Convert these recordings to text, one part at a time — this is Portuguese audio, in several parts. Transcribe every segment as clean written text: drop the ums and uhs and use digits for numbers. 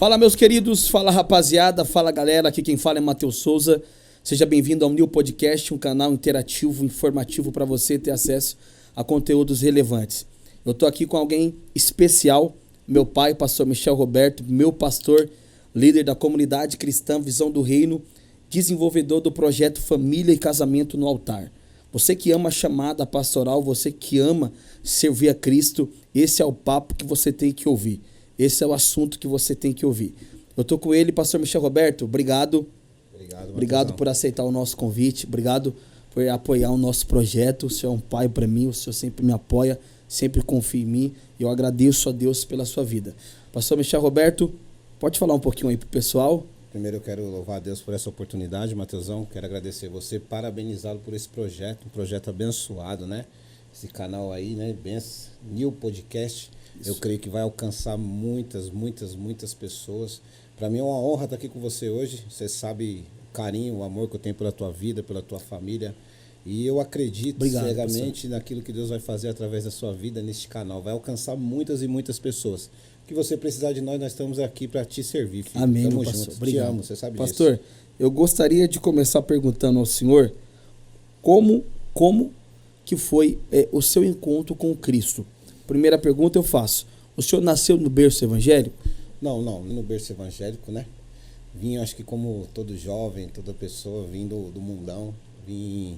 Fala, meus queridos, fala, rapaziada, fala, galera, aqui quem fala é Matheus Souza. Seja bem-vindo ao New Podcast, um canal interativo, informativo para você ter acesso a conteúdos relevantes. Eu tô aqui com alguém especial, meu pai, pastor Michel Roberto, meu pastor, líder da comunidade cristã Visão do Reino, desenvolvedor do projeto Família e Casamento no Altar. Você que ama a chamada pastoral, você que ama servir a Cristo, esse é o papo que você tem que ouvir. Esse é o assunto que você tem que ouvir. Eu tô com ele, pastor Michel Roberto. Obrigado. Obrigado por aceitar o nosso convite. Obrigado por apoiar o nosso projeto. O senhor é um pai para mim. O senhor sempre me apoia, sempre confia em mim. E eu agradeço a Deus pela sua vida. Pastor Michel Roberto, pode falar um pouquinho aí pro pessoal? Primeiro eu quero louvar a Deus por essa oportunidade, Matheusão. Quero agradecer você, parabenizá-lo por esse projeto. Um projeto abençoado, né? Esse canal aí, né? New Podcast. Isso. Eu creio que vai alcançar muitas pessoas. Para mim é uma honra estar aqui com você hoje. Você sabe o carinho, o amor que eu tenho pela tua vida, pela tua família. E eu acredito cegamente naquilo que Deus vai fazer através da sua vida neste canal. Vai alcançar muitas pessoas. O que você precisar de nós estamos aqui para te servir, filho. Amém, Tamo meu junto. pastor. Obrigado. Te amo, você sabe disso. Pastor, eu gostaria de começar perguntando ao senhor como que foi o seu encontro com Cristo. Primeira pergunta eu faço. O senhor nasceu no berço evangélico? Não, no berço evangélico, né? Vim, acho que como todo jovem, toda pessoa, vim do mundão, vim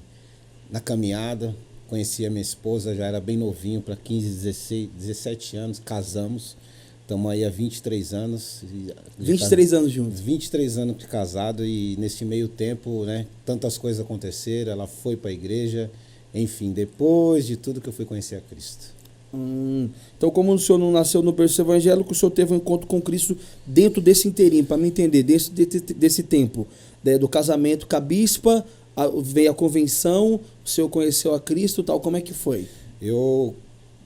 na caminhada, conheci a minha esposa, já era bem novinho, para 15, 16, 17 anos, casamos, estamos aí há 23 anos. 23 anos juntos? 23 anos de casado e nesse meio tempo, né, tantas coisas aconteceram, ela foi para a igreja, enfim, depois de tudo que eu fui conhecer a Cristo. Então, como o senhor não nasceu no berço evangélico, o senhor teve um encontro com Cristo dentro desse inteirinho, para me entender, desse tempo, do casamento com a bispa, veio a convenção, o senhor conheceu a Cristo e tal, como é que foi? Eu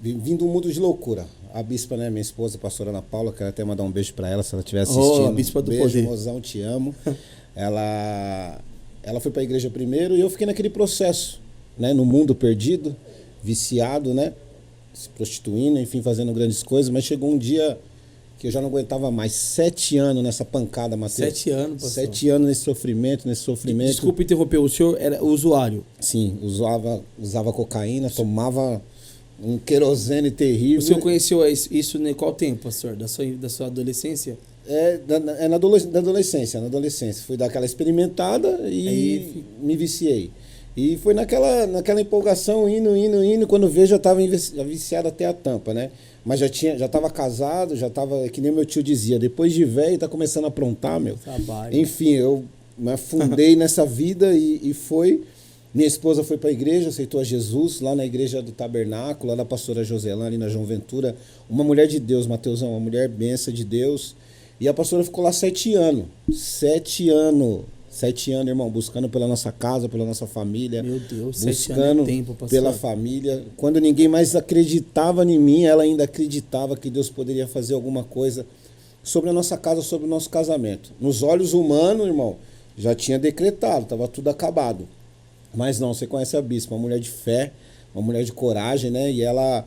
vim do mundo de loucura. A bispa, né, minha esposa, a pastora Ana Paula, quero até mandar um beijo para ela, se ela estiver assistindo. A bispa do beijo, poder. mozão, te amo. Ela foi para a igreja primeiro e eu fiquei naquele processo, né, no mundo perdido, viciado, né, se prostituindo, enfim, fazendo grandes coisas, mas chegou um dia que eu já não aguentava mais. 7 anos nessa pancada, Matheus. 7 anos, pastor. 7 anos nesse sofrimento. Desculpa interromper, o senhor era usuário? Sim, usava cocaína, tomava um querosene terrível. O senhor conheceu isso em qual tempo, pastor? Da sua adolescência? Na adolescência. Fui dar aquela experimentada e me viciei. E foi naquela empolgação, indo, quando vejo, eu estava viciado até a tampa, né? Mas já estava casado, já estava, que nem meu tio dizia, depois de velho, tá começando a aprontar, meu. Trabalho. Enfim, eu me afundei nessa vida e foi. Minha esposa foi para a igreja, aceitou a Jesus, lá na igreja do Tabernáculo, lá da pastora Joselane, ali na João Ventura. Uma mulher de Deus, Mateusão, uma mulher benção de Deus. E a pastora ficou lá 7 anos. 7 anos. 7 anos, irmão, buscando pela nossa casa, pela nossa família. Meu Deus, buscando 7 anos é tempo, pastor. Pela família. Quando ninguém mais acreditava em mim, ela ainda acreditava que Deus poderia fazer alguma coisa sobre a nossa casa, sobre o nosso casamento. Nos olhos humanos, irmão, já tinha decretado, estava tudo acabado. Mas não, você conhece a bispa, uma mulher de fé, uma mulher de coragem, né? E ela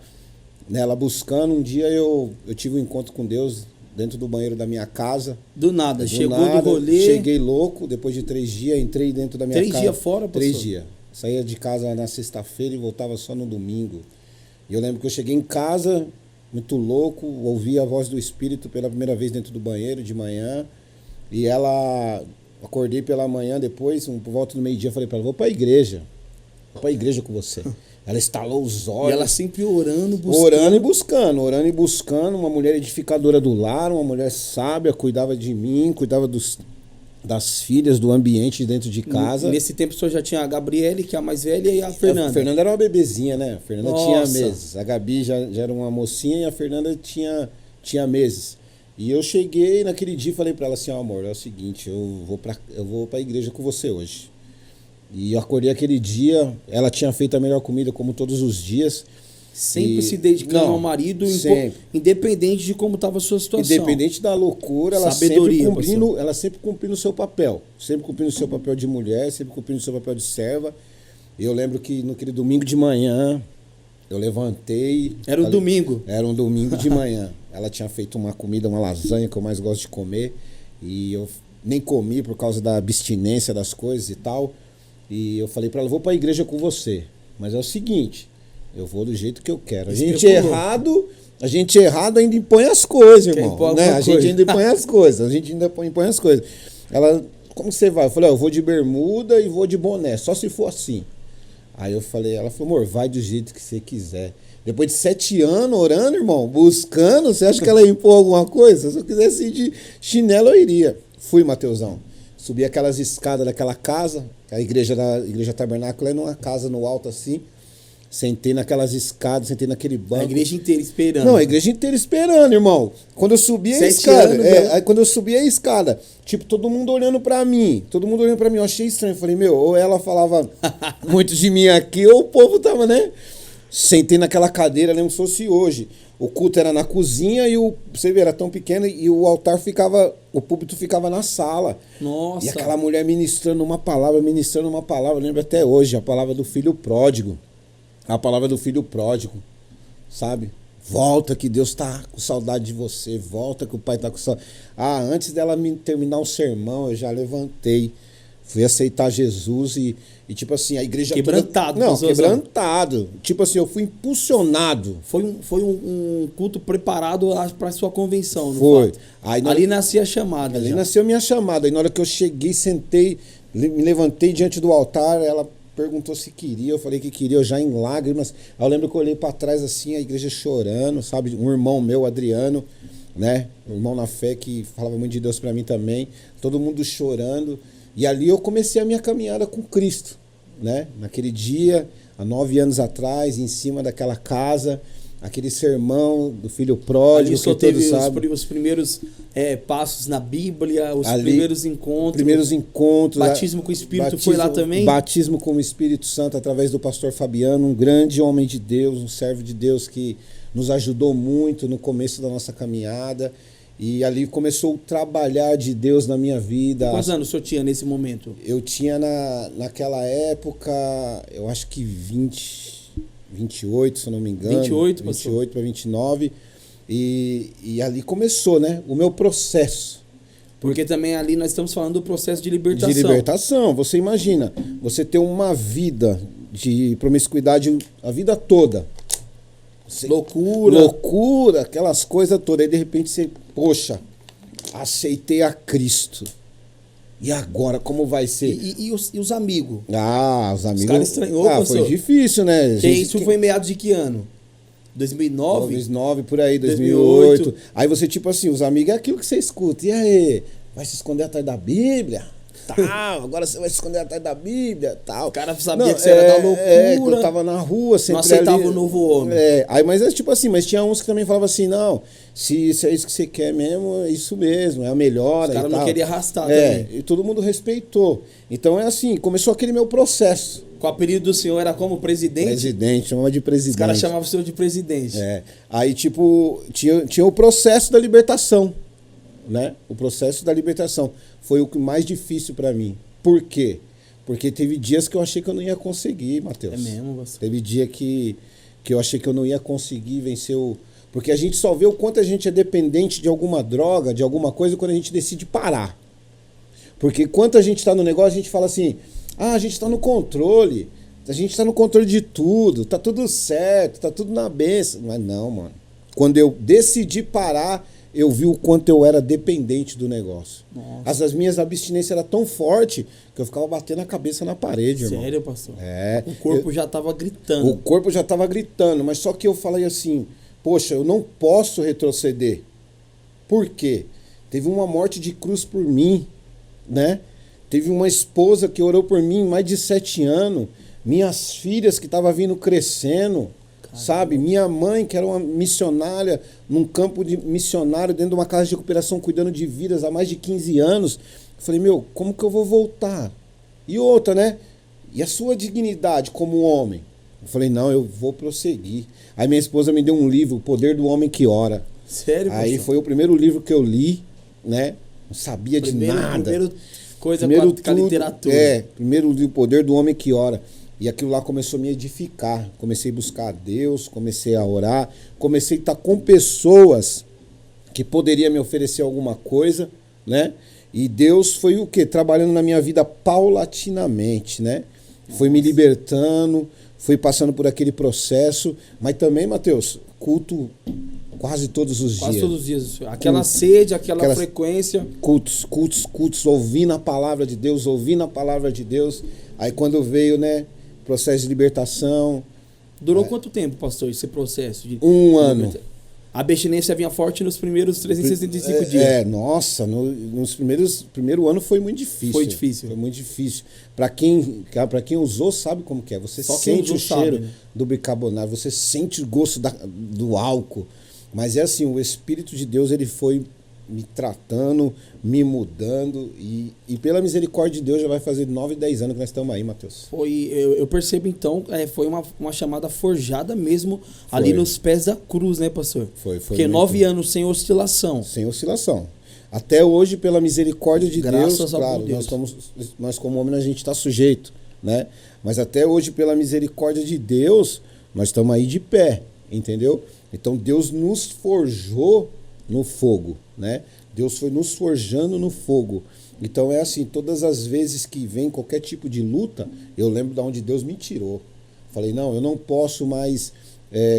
buscando, um dia eu tive um encontro com Deus dentro do banheiro da minha casa. Do nada, chegou do rolê. Cheguei louco, depois de 3 dias, entrei dentro da minha casa. 3 dias fora, pastor? 3 dias. Saía de casa na sexta-feira e voltava só no domingo. E eu lembro que eu cheguei em casa, muito louco, ouvi a voz do Espírito pela primeira vez dentro do banheiro de manhã. E acordei pela manhã depois, por volta do meio-dia, falei para ela, vou para a igreja com você. Ela estalou os olhos. E ela sempre orando e buscando. Uma mulher edificadora do lar, uma mulher sábia, cuidava de mim, cuidava das filhas, do ambiente dentro de casa. Nesse tempo o senhor já tinha a Gabriele, que é a mais velha, e a Fernanda. A Fernanda era uma bebezinha, né? A Fernanda tinha meses. A Gabi já era uma mocinha e a Fernanda tinha meses. E eu cheguei naquele dia e falei para ela assim, amor, é o seguinte, eu vou pra igreja com você hoje. E eu acordei aquele dia, ela tinha feito a melhor comida como todos os dias. Sempre se dedicando ao marido, independente de como estava a sua situação. Independente da loucura, ela sempre cumprindo o seu papel. Sempre cumprindo o seu papel de mulher, sempre cumprindo o seu papel de serva. Eu lembro que naquele domingo de manhã, Eu levantei. Era um domingo. Era um domingo de manhã. Ela tinha feito uma comida, uma lasanha que eu mais gosto de comer. E eu nem comi por causa da abstinência das coisas e tal. E eu falei pra ela, vou pra igreja com você. Mas é o seguinte, eu vou do jeito que eu quero. A gente errado ainda impõe as coisas, irmão. Né? A gente ainda impõe as coisas. A gente ainda impõe as coisas. Ela, como você vai? Eu falei, eu vou de bermuda e vou de boné, só se for assim. Aí eu falei, ela falou, amor, vai do jeito que você quiser. Depois de 7 anos orando, irmão, buscando, você acha que ela ia impor alguma coisa? Se eu quisesse ir de chinelo, eu iria. Fui, Mateusão. Subi aquelas escadas daquela casa, a igreja Tabernáculo é numa casa no alto assim. Sentei naquelas escadas, sentei naquele banco. A igreja inteira esperando. Não, a igreja inteira esperando, irmão. Quando eu subi a escada, aí quando eu subi a escada, tipo, todo mundo olhando pra mim. Eu achei estranho. Falei, meu, ou ela falava muito de mim aqui, ou o povo tava, né? Sentei naquela cadeira, lembro se fosse hoje. O culto era na cozinha e você vê, era tão pequeno e o altar ficava, o púlpito ficava na sala. Nossa. E aquela mulher ministrando uma palavra, eu lembro até hoje, a palavra do filho pródigo. A palavra do filho pródigo, sabe? Volta que Deus tá com saudade de você, volta que o pai tá com saudade. Antes dela terminar o sermão, eu já levantei, fui aceitar Jesus e tipo assim, a igreja quebrantado. Toda... Não, quebrantado. Tipo assim, eu fui impulsionado. Foi um culto preparado para sua convenção, foi. Ali nascia a chamada. Ali nasceu minha chamada. Aí na hora que eu cheguei, sentei, me levantei diante do altar, ela perguntou se queria, eu falei que queria, eu já em lágrimas. Aí eu lembro que eu olhei pra trás assim, a igreja chorando, sabe? Um irmão meu, Adriano, né? Um irmão na fé que falava muito de Deus pra mim também. Todo mundo chorando. E ali eu comecei a minha caminhada com Cristo, né? Naquele dia, há 9 anos atrás, em cima daquela casa, aquele sermão do filho pródigo, só que todos sabem. Os primeiros passos na Bíblia, os primeiros encontros. Batismo com o Espírito foi lá também? Batismo com o Espírito Santo através do pastor Fabiano, um grande homem de Deus, um servo de Deus que nos ajudou muito no começo da nossa caminhada. E ali começou o trabalhar de Deus na minha vida. Quantos anos o senhor tinha nesse momento? Eu tinha naquela época, eu acho que 28, se eu não me engano. 28 para 29. E ali começou, né? O meu processo. Porque também ali nós estamos falando do processo de libertação. De libertação. Você imagina, você ter uma vida de promiscuidade a vida toda. Loucura, aquelas coisas todas. Aí de repente você, poxa, aceitei a Cristo. E agora, como vai ser? E os amigos? Os amigos. Os caras estranhou, foi difícil, né? Isso foi em meados de que ano? 2009? 2009, por aí, 2008. Aí você, tipo assim, os amigos é aquilo que você escuta. E aí, vai se esconder atrás da Bíblia? Tal, agora você vai se esconder atrás da Bíblia, tal. O cara sabia que você era da loucura. Que eu tava na rua, sempre não aceitava ali, o novo homem. Aí, mas é tipo assim, mas tinha uns que também falavam assim, não, se é isso que você quer mesmo, é isso mesmo, é a melhor. Os caras não queriam arrastar também. E todo mundo respeitou. Então é assim, começou aquele meu processo. Com o apelido do senhor era como presidente? Presidente, chamava de presidente. Os caras chamavam o senhor de presidente. Aí, tipo, tinha o processo da libertação, né? O processo da libertação foi o mais difícil pra mim. Por quê? Porque teve dias que eu achei que eu não ia conseguir, Matheus. É mesmo, você? Teve dia que eu achei que eu não ia conseguir vencer o... Porque a gente só vê o quanto a gente é dependente de alguma droga, de alguma coisa, quando a gente decide parar. Porque quando a gente tá no negócio, a gente fala assim, a gente tá no controle, a gente tá no controle de tudo, tá tudo certo, tá tudo na benção. Mas não, mano. Quando eu decidi parar, eu vi o quanto eu era dependente do negócio. As minhas abstinências eram tão fortes que eu ficava batendo a cabeça na parede, irmão. Sério, pastor? O corpo já tava gritando. O corpo já tava gritando, mas só que eu falei assim, poxa, eu não posso retroceder. Por quê? Teve uma morte de cruz por mim, né? Teve uma esposa que orou por mim mais de 7 anos. Minhas filhas que estavam vindo crescendo. Sabe? Minha mãe, que era uma missionária, num campo de missionário, dentro de uma casa de recuperação, cuidando de vidas há mais de 15 anos. Eu falei, meu, como que eu vou voltar? E outra, né? E a sua dignidade como homem? Eu falei, não, eu vou prosseguir. Aí minha esposa me deu um livro, O Poder do Homem que Ora. Sério, Aí foi o primeiro livro que eu li, né? Não sabia de nada. Primeiro coisa com a literatura. Primeiro livro, O Poder do Homem que Ora. E aquilo lá começou a me edificar. Comecei a buscar a Deus, comecei a orar, comecei a estar com pessoas que poderiam me oferecer alguma coisa, né? E Deus foi o quê? Trabalhando na minha vida paulatinamente, né? Foi me libertando, foi passando por aquele processo. Mas também, Matheus, culto quase todos os dias. Quase todos os dias. Aquela sede, aquela frequência. Cultos, ouvindo a palavra de Deus, ouvindo a palavra de Deus. Aí quando veio, né, processo de libertação. Durou quanto tempo, pastor, esse processo? Um ano. A abstinência vinha forte nos primeiros 365 dias. Nossa, nos primeiro ano foi muito difícil. Foi difícil. Foi muito difícil. Para quem usou, sabe como que é. Você Só sente o cheiro, sabe, né, do bicarbonato, você sente o gosto do álcool. Mas é assim, o Espírito de Deus, ele foi me tratando, me mudando. E pela misericórdia de Deus, já vai fazer 9, 10 anos que nós estamos aí, Matheus. Eu percebo então, foi uma chamada forjada mesmo ali nos pés da cruz, né, pastor? Foi. Porque 9 anos sem oscilação. Sem oscilação. Até hoje, pela misericórdia de Graças Deus, ao claro, Deus. nós como homens a gente está sujeito, né? Mas até hoje, pela misericórdia de Deus, nós estamos aí de pé, entendeu? Então Deus nos forjou no fogo, né? Deus foi nos forjando no fogo. Então é assim, todas as vezes que vem qualquer tipo de luta, eu lembro de onde Deus me tirou. Falei, não, eu não posso mais,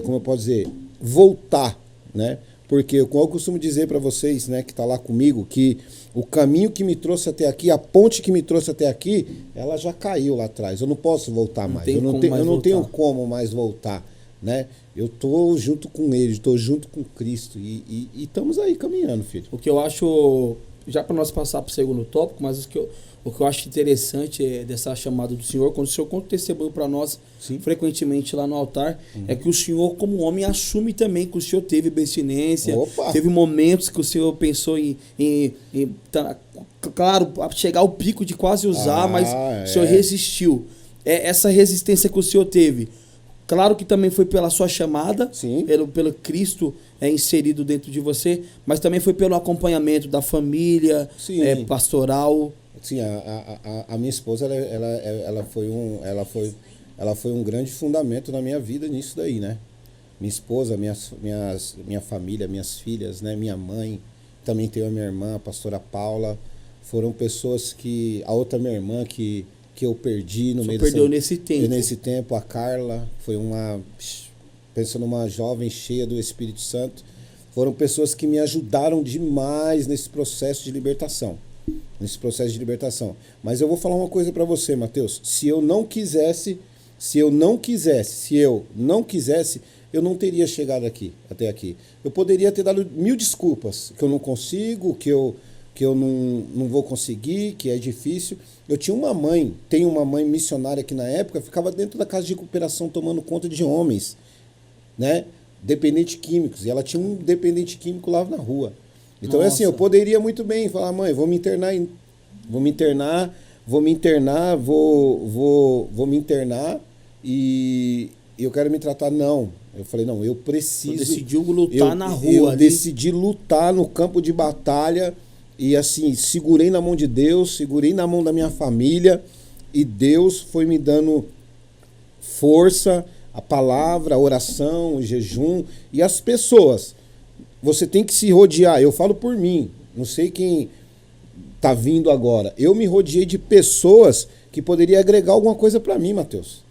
como eu posso dizer, voltar, né? Porque, como eu costumo dizer para vocês, né, que está lá comigo, que o caminho que me trouxe até aqui, a ponte que me trouxe até aqui, ela já caiu lá atrás. Eu não posso voltar mais. Eu não tenho como mais voltar, né? Eu estou junto com ele, estou junto com Cristo e estamos aí caminhando, filho. O que eu acho, já para nós passar para o segundo tópico, mas o que eu acho interessante dessa chamada do Senhor, quando o Senhor conta testemunho para nós, sim, frequentemente lá no altar, é que o Senhor, como homem, assume também que o Senhor teve abstinência, teve momentos que o Senhor pensou claro, chegar ao pico de quase usar, mas o Senhor resistiu. Essa resistência que o Senhor teve, claro que também foi pela sua chamada, sim, pelo Cristo inserido dentro de você, mas também foi pelo acompanhamento da família, pastoral. Sim, a minha esposa, ela foi um grande fundamento na minha vida nisso daí, né? Minha esposa, minha família, minhas filhas, né? Minha mãe, também tenho a minha irmã, a pastora Paula, foram pessoas que... A outra minha irmã que eu perdi no meio perdeu nesse tempo. Nesse tempo, a Carla, foi pensa numa jovem cheia do Espírito Santo. Foram pessoas que me ajudaram demais nesse processo de libertação. Mas eu vou falar uma coisa para você, Matheus. Se eu não quisesse, eu não teria chegado até aqui. Eu poderia ter dado 1000 desculpas, que eu não consigo, que eu não vou conseguir, que é difícil. Eu tenho uma mãe missionária que na época ficava dentro da casa de recuperação tomando conta de homens, né? Dependentes químicos. E ela tinha um dependente químico lá na rua. Então, é assim, eu poderia muito bem falar, mãe, vou me internar e eu quero me tratar. Não. Eu falei, não, eu preciso... Você decidiu lutar na rua. Eu decidi lutar no campo de batalha e, assim, segurei na mão de Deus, segurei na mão da minha família e Deus foi me dando força, a palavra, a oração, o jejum e as pessoas. Você tem que se rodear. Eu falo por mim. Não sei quem tá vindo agora. Eu me rodeei de pessoas que poderiam agregar alguma coisa para mim, Matheus.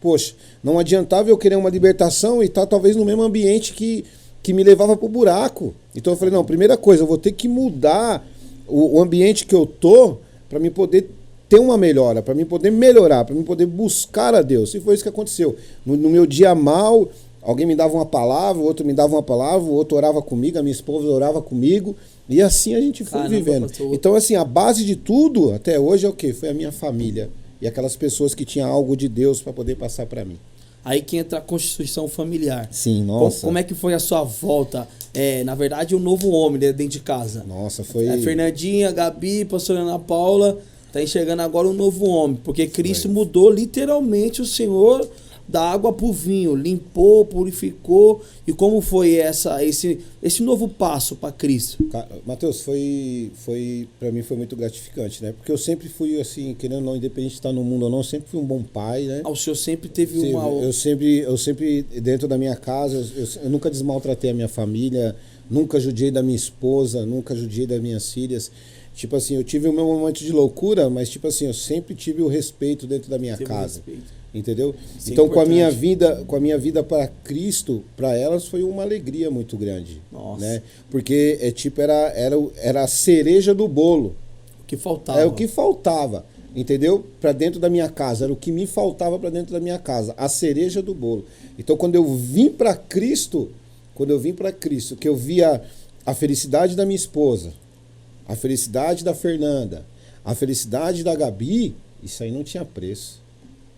Poxa, não adiantava eu querer uma libertação e estar talvez no mesmo ambiente que me levava pro buraco. Então eu falei, não, primeira coisa, eu vou ter que mudar o ambiente que eu tô para me poder ter uma melhora, para me poder melhorar, para me poder buscar a Deus. E foi isso que aconteceu. No meu dia mal... Alguém me dava uma palavra, o outro me dava uma palavra, o outro orava comigo, a minha esposa orava comigo. E assim a gente foi vivendo. Então, assim, a base de tudo, até hoje, é o quê? Foi a minha família. E aquelas pessoas que tinham algo de Deus para poder passar para mim. Aí que entra a constituição familiar. Sim, nossa. Como é que foi a sua volta? Na verdade, um novo homem dentro de casa. Nossa, foi... Fernandinha, Gabi, pastora Ana Paula, tá enxergando agora um novo homem. Porque Cristo mudou literalmente o Senhor... da água pro vinho, limpou, purificou. E como foi esse novo passo para Cristo? Matheus, para mim foi muito gratificante, né? Porque eu sempre fui assim, querendo ou não, independente de estar no mundo ou não, eu sempre fui um bom pai, né? O senhor sempre teve uma... Eu sempre, dentro da minha casa, eu nunca desmaltratei a minha família, nunca judiei da minha esposa, nunca judiei das minhas filhas. Tipo assim, eu tive o meu momento de loucura, mas tipo assim, eu sempre tive o respeito dentro da minha casa. Entendeu? Isso então, é com a minha vida para Cristo, para elas foi uma alegria muito grande. Nossa. Né? Porque era a cereja do bolo. O que faltava. É o que faltava. Entendeu? Para dentro da minha casa. Era o que me faltava para dentro da minha casa. A cereja do bolo. Então, quando eu vim para Cristo, que eu via a felicidade da minha esposa, a felicidade da Fernanda, a felicidade da Gabi, isso aí não tinha preço,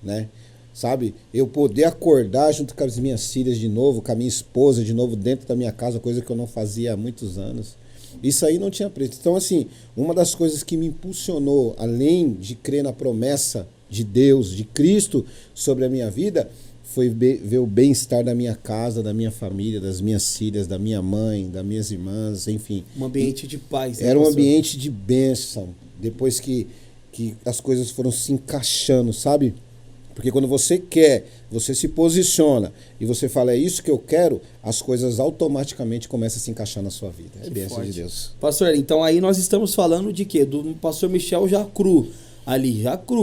né? Sabe? Eu poder acordar junto com as minhas filhas de novo, com a minha esposa de novo dentro da minha casa, coisa que eu não fazia há muitos anos. Isso aí não tinha preço. Então, assim, uma das coisas que me impulsionou, além de crer na promessa de Deus, de Cristo sobre a minha vida, foi ver o bem-estar da minha casa, da minha família, das minhas filhas, da minha mãe, das minhas irmãs, enfim. Um ambiente de paz. Né, era um ambiente de bênção, depois que as coisas foram se encaixando, sabe? Porque quando você quer, você se posiciona e você fala, é isso que eu quero, as coisas automaticamente começam a se encaixar na sua vida. É bênção de Deus. Pastor, então aí nós estamos falando de quê? Do pastor Michel já cru,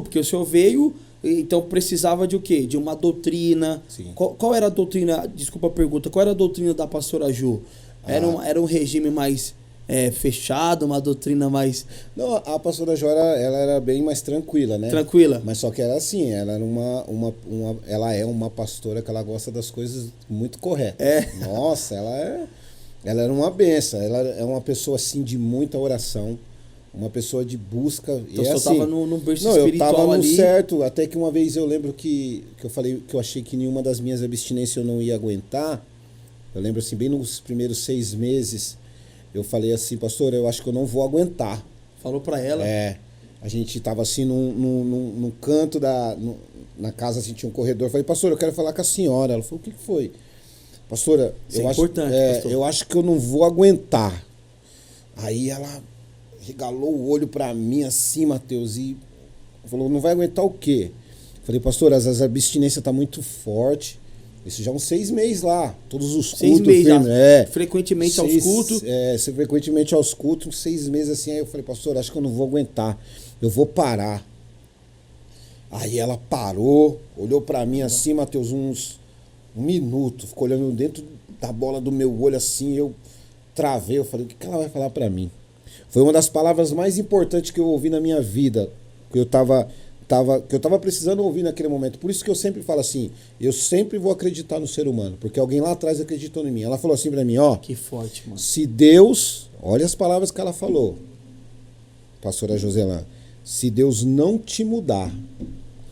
porque o senhor veio... Então precisava de o quê? De uma doutrina. Qual era a doutrina? Desculpa a pergunta. Qual era a doutrina da pastora Ju? Era um regime mais fechado, uma doutrina mais... Não, a pastora Ju ela era bem mais tranquila, né? Tranquila. Mas só que era assim, ela era ela é uma pastora que ela gosta das coisas muito corretas. Nossa, ela era uma benção. Ela é uma pessoa assim de muita oração. Uma pessoa de busca. Então e você assim, estava no berço espiritual ali. Eu estava no certo, até que uma vez eu lembro que eu falei que eu achei que nenhuma das minhas abstinências eu não ia aguentar. Eu lembro assim, bem nos primeiros 6 meses, eu falei assim, pastor, eu acho que eu não vou aguentar. Falou para ela? A gente estava assim num canto na casa, assim, tinha um corredor. Eu falei, pastor, eu quero falar com a senhora. Ela falou, o que foi? Pastora, eu acho que eu não vou aguentar. Aí ela... regalou o olho pra mim assim, Matheus, e falou, não vai aguentar o quê? Falei, pastor, as abstinências tá muito forte. Isso já uns 6 meses lá, todos os cultos. 6 meses, frequentemente aos cultos. Frequentemente aos cultos, 6 meses assim. Aí eu falei, pastor, acho que eu não vou aguentar, eu vou parar. Aí ela parou, olhou pra mim assim, Matheus, um minuto, ficou olhando dentro da bola do meu olho assim, eu travei, eu falei, o que ela vai falar pra mim? Foi uma das palavras mais importantes que eu ouvi na minha vida, que eu tava precisando ouvir naquele momento. Por isso que eu sempre falo assim, eu sempre vou acreditar no ser humano, porque alguém lá atrás acreditou em mim. Ela falou assim pra mim, ó... Que forte, mano. Se Deus... Olha as palavras que ela falou, pastora Joselã. Se Deus não te mudar,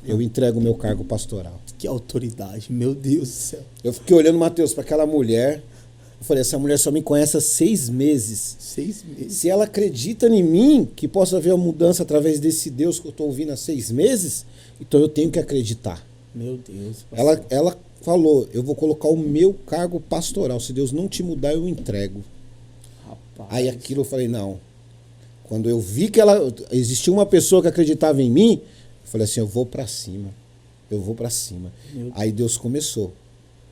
eu entrego o meu cargo pastoral. Que autoridade, meu Deus do céu. Eu fiquei olhando, Matheus, para aquela mulher... Eu falei, essa mulher só me conhece há 6 meses. 6 meses. Se ela acredita em mim, que possa haver uma mudança através desse Deus que eu estou ouvindo há 6 meses, então eu tenho que acreditar. Meu Deus. Ela falou, eu vou colocar o meu cargo pastoral. Se Deus não te mudar, eu entrego. Rapaz. Aí aquilo eu falei, não. Quando eu vi que existia uma pessoa que acreditava em mim, eu falei assim, eu vou para cima. Eu vou para cima. Aí Deus começou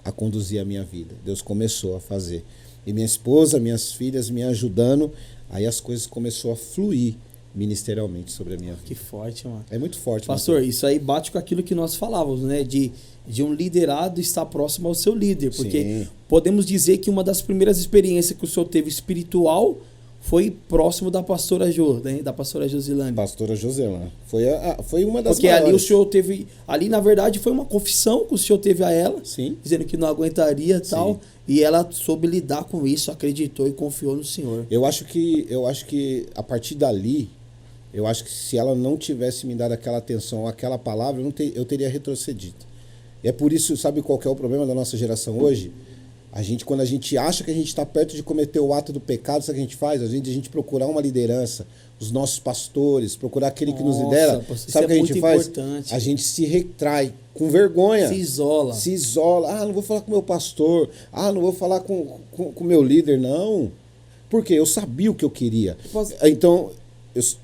a conduzir a minha vida. Deus começou a fazer. E minha esposa, minhas filhas me ajudando, aí as coisas começaram a fluir ministerialmente sobre a minha vida. Que forte, mano. É muito forte. Pastor, isso aí bate com aquilo que nós falávamos, né? De um liderado estar próximo ao seu líder. Porque podemos dizer que uma das primeiras experiências que o senhor teve espiritual foi próximo da pastora Jo, né? Da pastora Josilane. Pastora Joselã. Foi uma das Porque maiores. ali o senhor teve... Ali, na verdade, foi uma confissão que o senhor teve a ela. Sim. Dizendo que não aguentaria e tal. E ela soube lidar com isso, acreditou e confiou no senhor. Eu acho que a partir dali, eu acho que se ela não tivesse me dado aquela atenção, aquela palavra, eu teria retrocedido. E é por isso, sabe qual que é o problema da nossa geração hoje? Quando a gente acha que a gente está perto de cometer o ato do pecado, sabe o que a gente faz? A gente procurar uma liderança, os nossos pastores, procurar aquele que nos lidera. Sabe o que a gente faz? Importante. A gente se retrai com vergonha. Se isola. Se isola. Ah, não vou falar com o meu pastor. Ah, não vou falar com o meu líder. Não. Por quê? Eu sabia o que eu queria. Então,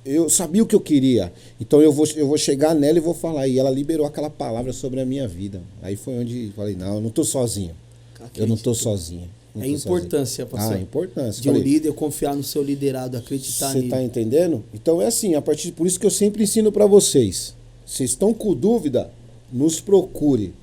eu sabia o que eu queria. Então, eu vou chegar nela e vou falar. E ela liberou aquela palavra sobre a minha vida. Aí foi onde falei, não, eu não estou sozinho. Eu não estou sozinho. É a importância, pastor. A importância. De um líder confiar no seu liderado, acreditar nele. Você está entendendo? Então é assim, por isso que eu sempre ensino para vocês. Vocês estão com dúvida, nos procure.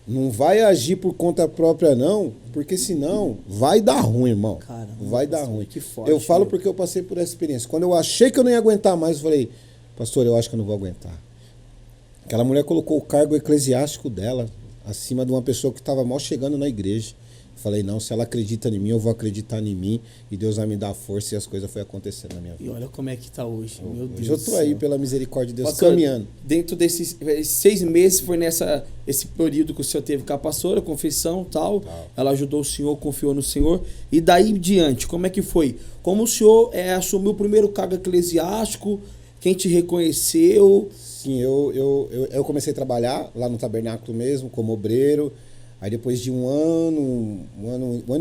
Não vai agir por conta própria, não, porque senão vai dar ruim, irmão. Caramba, vai dar ruim. Que forte, eu falo porque eu passei por essa experiência. Quando eu achei que eu não ia aguentar mais, eu falei, pastor, eu acho que eu não vou aguentar. Aquela mulher colocou o cargo eclesiástico dela acima de uma pessoa que estava mal chegando na igreja. Falei, não, se ela acredita em mim, eu vou acreditar em mim e Deus vai me dar força e as coisas foram acontecendo na minha vida. E olha como é que tá hoje, meu Deus. Hoje eu tô aí pela misericórdia de Deus, pastor, caminhando. Dentro desses 6 meses foi esse período que o senhor teve com a pastora, confissão e tal. Ela ajudou o senhor, confiou no senhor. E daí em diante, como é que foi? Como o senhor assumiu o primeiro cargo eclesiástico? Quem te reconheceu? Sim, eu comecei a trabalhar lá no tabernáculo mesmo, como obreiro. Aí depois de um ano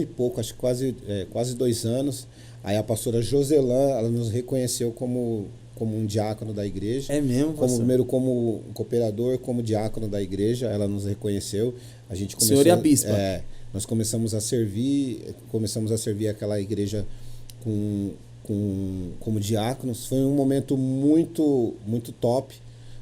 e pouco, acho que quase 2 anos, aí a pastora Joselã, ela nos reconheceu como um diácono da igreja. É mesmo, primeiro como cooperador, como diácono da igreja, ela nos reconheceu. A gente começou, senhor e a bispa. Nós começamos a servir aquela igreja como diáconos. Foi um momento muito, muito top.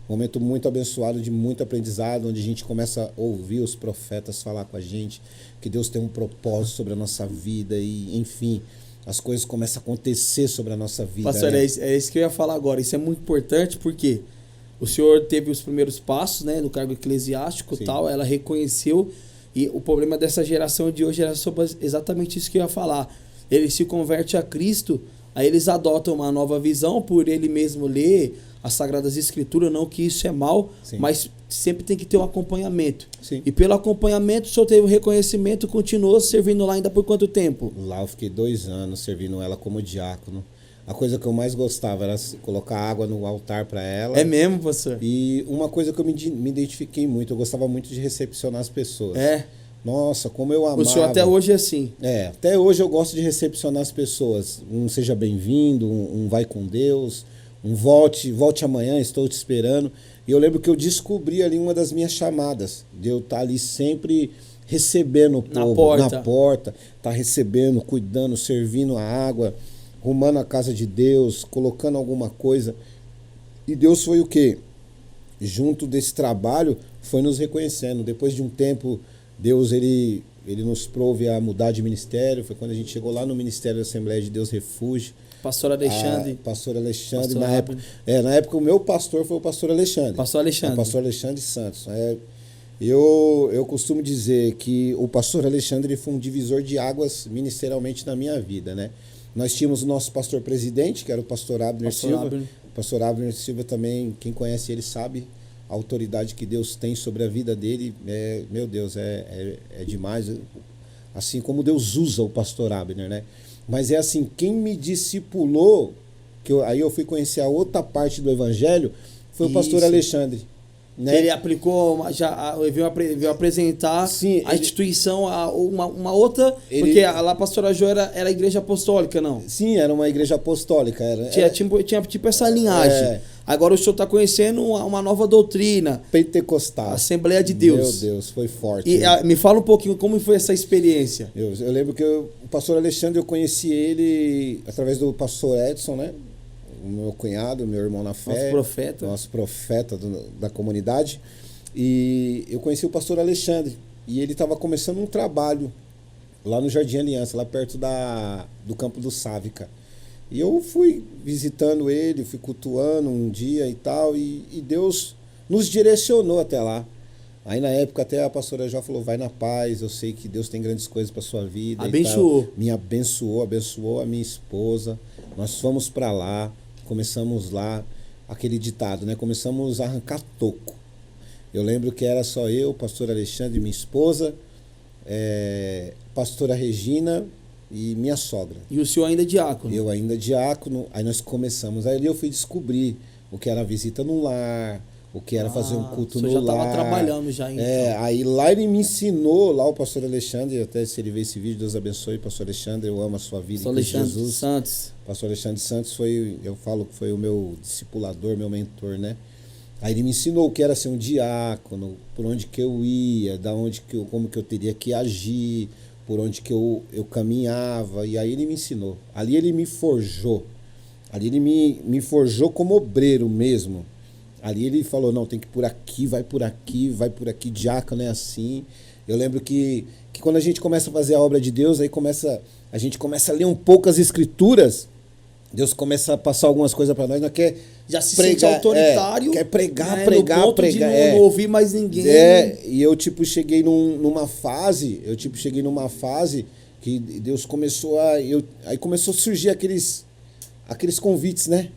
Um momento muito abençoado, de muito aprendizado, onde a gente começa a ouvir os profetas falar com a gente, que Deus tem um propósito sobre a nossa vida e, enfim, as coisas começam a acontecer sobre a nossa vida. Pastor, né? É isso que eu ia falar agora. Isso é muito importante porque o senhor teve os primeiros passos, né, no cargo eclesiástico e tal, ela reconheceu, e o problema dessa geração de hoje era sobre exatamente isso que eu ia falar. Ele se converte a Cristo, aí eles adotam uma nova visão por ele mesmo ler as Sagradas Escrituras, não que isso é mal, mas sempre tem que ter um acompanhamento. Sim. E pelo acompanhamento, o senhor teve o reconhecimento, continuou servindo lá ainda por quanto tempo? Lá eu fiquei 2 anos servindo ela como diácono. A coisa que eu mais gostava era colocar água no altar para ela. É mesmo, pastor? E uma coisa que eu me identifiquei muito, eu gostava muito de recepcionar as pessoas. Nossa, como eu amava. O senhor até hoje é assim. Até hoje eu gosto de recepcionar as pessoas. Um seja bem-vindo, um vai com Deus, um volte amanhã, estou te esperando. E eu lembro que eu descobri ali uma das minhas chamadas, de eu estar ali sempre recebendo o povo, na porta, tá recebendo, cuidando, servindo a água, arrumando a casa de Deus, colocando alguma coisa. E Deus foi o quê? Junto desse trabalho, foi nos reconhecendo. Depois de um tempo, Deus ele nos prouve a mudar de ministério. Foi quando a gente chegou lá no Ministério da Assembleia de Deus Refúgio. Pastor Alexandre. Pastor Alexandre. Na época, o meu pastor foi o pastor Alexandre. Pastor Alexandre. Pastor Alexandre Santos. Eu costumo dizer que o pastor Alexandre foi um divisor de águas ministerialmente na minha vida, né? Nós tínhamos o nosso pastor presidente, que era o pastor Abner Silva. O pastor Abner Silva também, quem conhece ele sabe a autoridade que Deus tem sobre a vida dele. Meu Deus, é demais. Assim como Deus usa o pastor Abner, né? Mas é assim, quem me discipulou, aí eu fui conhecer a outra parte do evangelho, foi o pastor Alexandre. Né? Ele aplicou, veio apresentar a instituição, uma outra, porque lá a pastora Jo era a igreja apostólica, não? Sim, era uma igreja apostólica. Tinha tipo essa linhagem. Agora o senhor está conhecendo uma nova doutrina. Pentecostal. Assembleia de Deus. Meu Deus, foi forte. E me fala um pouquinho como foi essa experiência. Eu lembro que o pastor Alexandre, eu conheci ele através do pastor Edson, né? O meu cunhado, meu irmão na fé. Nosso profeta da comunidade. E eu conheci o pastor Alexandre. E ele estava começando um trabalho lá no Jardim Aliança, lá perto do campo do Sávica. E eu fui visitando ele, fui cultuando um dia e tal, e Deus nos direcionou até lá. Aí na época até a pastora Jó falou, vai na paz, eu sei que Deus tem grandes coisas para sua vida. Abençoou. Me abençoou a minha esposa. Nós fomos para lá, começamos lá, aquele ditado, né? Começamos a arrancar toco. Eu lembro que era só eu, pastor Alexandre e minha esposa, pastora Regina e minha sogra. E o senhor ainda é diácono? Eu ainda diácono, aí nós começamos. Aí eu fui descobrir o que era visita no lar, o que era fazer um culto no lar. O senhor já estava trabalhando já, então. Aí lá ele me ensinou, lá o pastor Alexandre, até se ele ver esse vídeo, Deus abençoe, pastor Alexandre, eu amo a sua vida. Pastor Alexandre Santos. Pastor Alexandre Santos eu falo que foi o meu discipulador, meu mentor, né? Aí ele me ensinou o que era ser um diácono, por onde que eu ia, como que eu teria que agir, por onde que eu caminhava. E aí ele me ensinou. Ali ele me forjou. Ali ele me forjou como obreiro mesmo. Ali ele falou, não, tem que ir por aqui, vai por aqui, diácono é assim. Eu lembro que quando a gente começa a fazer a obra de Deus, aí a gente começa a ler um pouco as escrituras, Deus começa a passar algumas coisas para nós quer já se sente autoritário. Quer pregar. De não ouvir mais ninguém. E eu cheguei numa fase que Deus começou aí começou a surgir aqueles convites, né?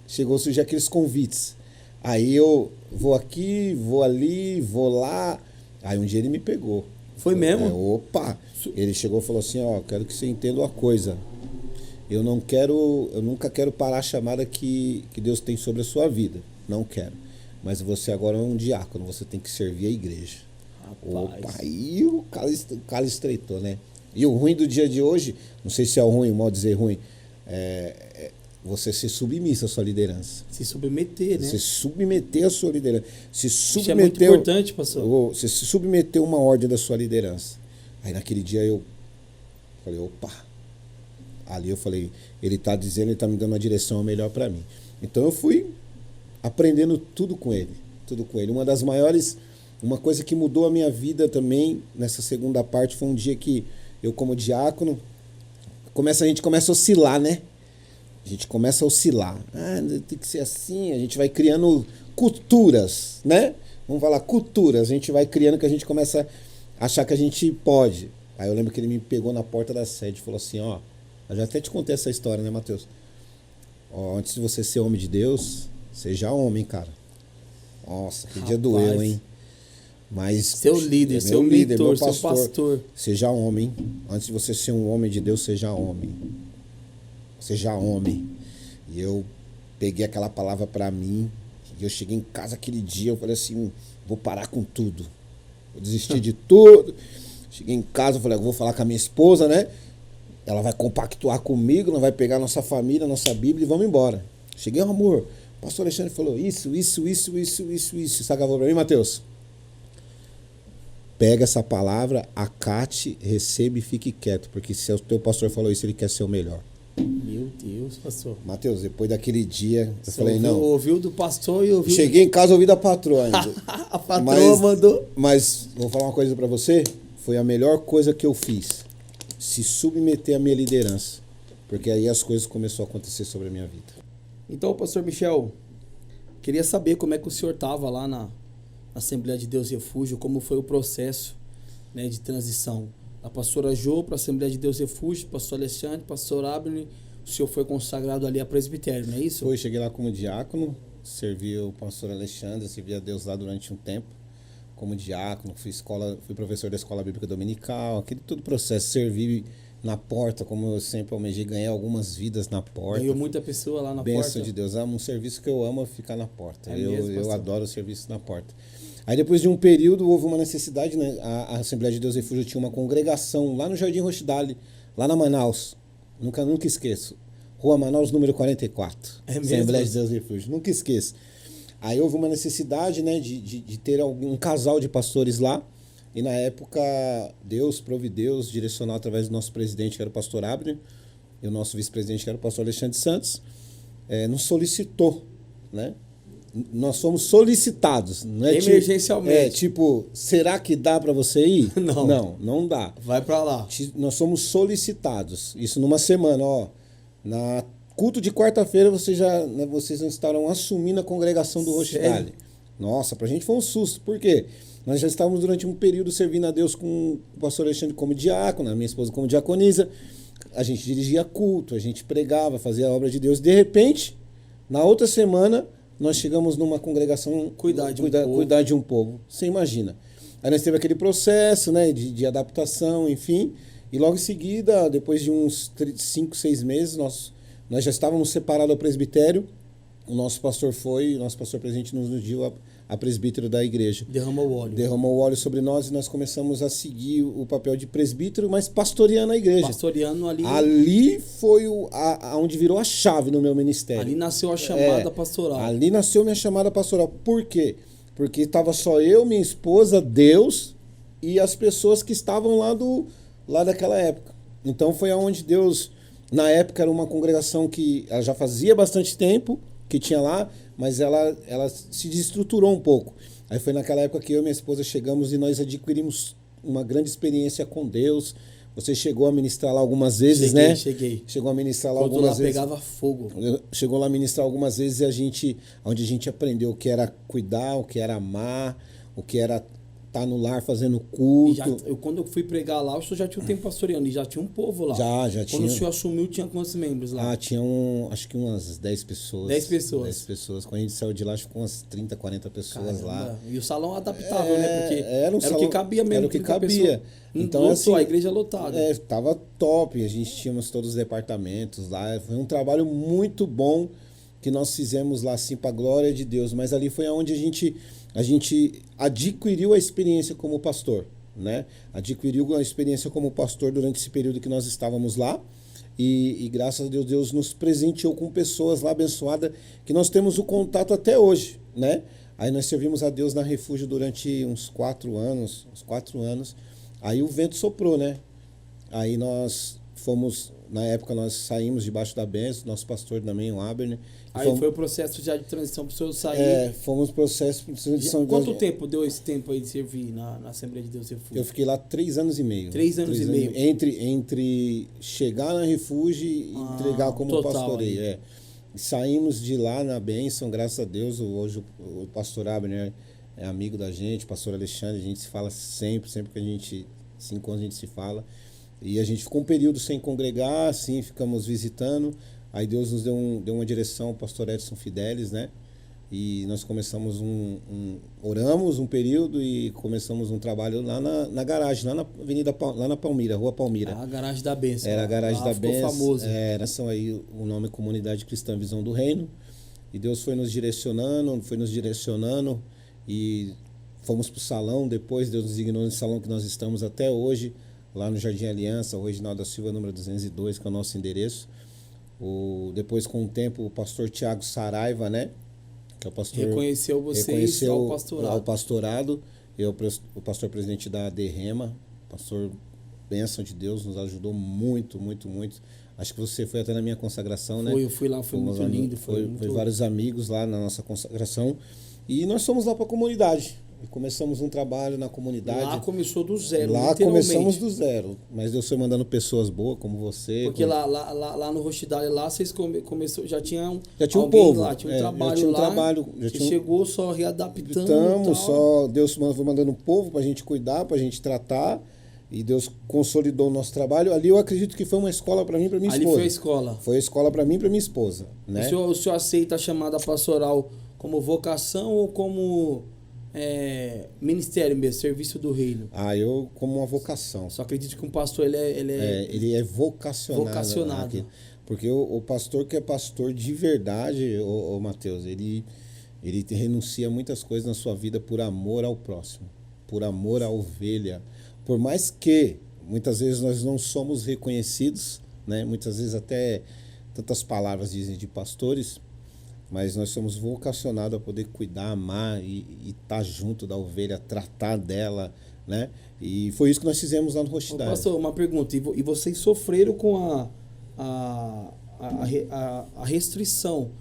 Chegou a surgir aqueles convites. Aí eu vou aqui, vou ali, vou lá. Aí um dia ele me pegou. Foi mesmo? Opa! Ele chegou e falou assim, quero que você entenda uma coisa. Eu nunca quero parar a chamada que Deus tem sobre a sua vida. Não quero. Mas você agora é um diácono, você tem que servir a igreja. Rapaz. Opa, aí o calo estreitou, né? E o ruim do dia de hoje, não sei se é o ruim, mal dizer ruim, você ser submissa à sua liderança. Se submeter, né? Você submeter a sua liderança. Isso é muito importante, pastor. Você se submeter a uma ordem da sua liderança. Aí naquele dia eu falei, opa. Ali eu falei, ele está dizendo, ele está me dando uma direção melhor para mim. Então eu fui aprendendo tudo com ele. Uma coisa que mudou a minha vida também, nessa segunda parte, foi um dia que eu, como diácono, a gente começa a oscilar, né? A gente começa a oscilar. Tem que ser assim, a gente vai criando culturas, né? Vamos falar culturas. A gente vai criando que a gente começa a achar que a gente pode. Aí eu lembro que ele me pegou na porta da sede e falou assim, eu já até te contei essa história, né, Matheus? Antes de você ser homem de Deus, seja homem, cara. Nossa, que dia doeu, hein? Mas seu líder, seu mentor, seu pastor. Seja homem. Antes de você ser um homem de Deus, seja homem. Seja homem. E eu peguei aquela palavra pra mim. E eu cheguei em casa aquele dia, eu falei assim, vou parar com tudo. Vou desistir de tudo. Cheguei em casa, eu falei, eu vou falar com a minha esposa, né? Ela vai compactuar comigo, nós vai pegar nossa família, nossa Bíblia e vamos embora. Cheguei, amor. O pastor Alexandre falou isso. Sabe o que falou pra mim, Matheus? Pega essa palavra, acate, receba e fique quieto. Porque se o teu pastor falou isso, ele quer ser o melhor. Meu Deus, pastor. Matheus, depois daquele dia, eu você falei, não. Ouviu do pastor e ouviu... Cheguei em casa e ouvi da patroa ainda. A patroa mandou... Mas, vou falar uma coisa pra você. Foi a melhor coisa que eu fiz. Se submeter à minha liderança. Porque aí as coisas começaram a acontecer sobre a minha vida. Então, pastor Michel, queria saber como é que o senhor estava lá na Assembleia de Deus Refúgio, como foi o processo, né, de transição. A pastora Jo para a Assembleia de Deus Refúgio, pastor Alexandre, pastor Abner, o senhor foi consagrado ali a presbitério, não é isso? Foi, cheguei lá como diácono, servi o pastor Alexandre, servi a Deus lá durante um tempo. Como diácono, fui professor da escola bíblica dominical, aquele todo processo, servi na porta, como eu sempre almejei, ganhei algumas vidas na porta. Ganhou muita pessoa lá na Bênção porta. de Deus, um serviço que eu amo é ficar na porta. Eu adoro o serviço na porta. Aí depois de um período houve uma necessidade, né? A Assembleia de Deus Refúgio tinha uma congregação lá no Jardim Rochdale, lá na Manaus. Nunca esqueço. Rua Manaus, número 44. É mesmo? Assembleia de Deus Refúgio, nunca esqueço. Aí houve uma necessidade, né, de ter um casal de pastores lá. E na época, Deus direcionou através do nosso presidente, que era o pastor Abner, e o nosso vice-presidente, que era o pastor Alexandre Santos, nos solicitou, né? Nós fomos solicitados. Não é emergencialmente. Será que dá para você ir? Não dá. Vai para lá. Nós somos solicitados. Isso numa semana, na culto de quarta-feira vocês não estarão assumindo a congregação do Rochdale. Nossa, pra gente foi um susto. Por quê? Nós já estávamos durante um período servindo a Deus com o pastor Alexandre como diácono, a minha esposa como diaconisa. A gente dirigia culto, a gente pregava, fazia a obra de Deus. De repente, na outra semana, nós chegamos numa congregação cuidar de um povo. Você imagina. Aí nós teve aquele processo, né, de adaptação, enfim. E logo em seguida, depois de uns 5, 6 meses, nós já estávamos separados do presbitério. O nosso pastor presidente nos deu a presbítero da igreja. Derramou o óleo. Derramou o óleo sobre nós e nós começamos a seguir o papel de presbítero, mas pastoreando a igreja. Pastoreando ali. Ali foi onde virou a chave no meu ministério. Ali nasceu a chamada pastoral. Ali nasceu minha chamada pastoral. Por quê? Porque estava só eu, minha esposa, Deus e as pessoas que estavam lá daquela época. Então foi aonde Deus, na época era uma congregação que ela já fazia bastante tempo que tinha lá, mas ela se desestruturou um pouco. Aí foi naquela época que eu e minha esposa chegamos e nós adquirimos uma grande experiência com Deus. Você chegou a ministrar lá algumas vezes, né? Cheguei. Chegou a ministrar lá Quando algumas lá vezes. Pegava fogo. Chegou lá a ministrar algumas vezes e onde a gente aprendeu o que era cuidar, o que era amar, o que era estar no lar fazendo culto. Quando eu fui pregar lá, o senhor já tinha um tempo pastoreando e já tinha um povo lá. Já tinha. Quando o senhor assumiu, tinha quantos membros lá? Tinha acho que umas 10 pessoas. 10 pessoas. 10 pessoas. Quando a gente saiu de lá, acho que umas 30, 40 pessoas. Caramba. Lá. E o salão adaptável, né? Porque era o que cabia mesmo. Era o que cabia. Então, lotou, assim, a igreja lotada. Tava top. A gente tínhamos todos os departamentos lá. Foi um trabalho muito bom que nós fizemos lá, assim, para a glória de Deus. Mas ali foi onde a gente adquiriu a experiência como pastor, né? Adquiriu a experiência como pastor durante esse período que nós estávamos lá. E graças a Deus, Deus nos presenteou com pessoas lá abençoadas que nós temos o contato até hoje, né? Aí nós servimos a Deus na Refúgio durante uns 4 anos. Aí o vento soprou, né? Aí nós fomos, na época nós saímos debaixo da bênção, nosso pastor também, o Abner. Aí foi o processo já de transição para o senhor sair. Fomos processo de transição. Quanto tempo deu esse tempo aí de servir na Assembleia de Deus Refúgio? Eu fiquei lá 3 anos e meio. 3 anos e meio. Entre chegar na Refúgio e entregar como pastoreio. Saímos de lá na bênção, graças a Deus. Hoje o pastor Abner é amigo da gente, o pastor Alexandre, a gente se fala sempre que a gente se encontra, a gente se fala. E a gente ficou um período sem congregar, assim, ficamos visitando. Aí Deus nos deu uma direção, o pastor Edson Fidelis, né? E nós começamos oramos um período e começamos um trabalho lá na garagem, lá na Avenida, lá na Palmira, Rua Palmira. A garagem da Bênção. Era a garagem da Bênção. Famoso. Era aí o nome Comunidade Cristã Visão do Reino. E Deus foi nos direcionando e fomos para o salão. Depois Deus nos designou no salão que nós estamos até hoje, lá no Jardim Aliança, o Reginaldo da Silva, número 202, que é o nosso endereço. Depois, com o tempo, o pastor Tiago Saraiva, né? Que é o pastor, reconheceu vocês ao pastorado. O pastor presidente da Derrema, pastor bênção de Deus, nos ajudou muito, muito, muito. Acho que você foi até na minha consagração, né? Eu fui lá, foi muito lindo. Foi vários amigos lá na nossa consagração. E nós fomos lá para a comunidade. E começamos um trabalho na comunidade. Lá começou do zero, Lá começamos do zero. Mas Deus foi mandando pessoas boas, como você. Porque lá no Rochdale, lá vocês começou, já tinha um povo lá, tinha um trabalho chegou só readaptando. Deus foi mandando um povo pra gente cuidar, pra gente tratar. E Deus consolidou o nosso trabalho. Ali eu acredito que foi uma escola para mim e para minha esposa. Ali foi a escola. Foi a escola para mim e para minha esposa, né? O senhor aceita a chamada pastoral como vocação ou como ministério mesmo, serviço do reino? Eu como uma vocação. Só acredito que um pastor ele é vocacionado. Porque o pastor que é pastor de verdade, o Mateus, ele renuncia a muitas coisas na sua vida por amor ao próximo, por amor à ovelha. Por mais que muitas vezes nós não somos reconhecidos, né? Muitas vezes até tantas palavras dizem de pastores, mas nós somos vocacionados a poder cuidar, amar e estar junto da ovelha, tratar dela, né? E foi isso que nós fizemos lá no Rochdale. Pastor, uma pergunta. E vocês sofreram com a restrição?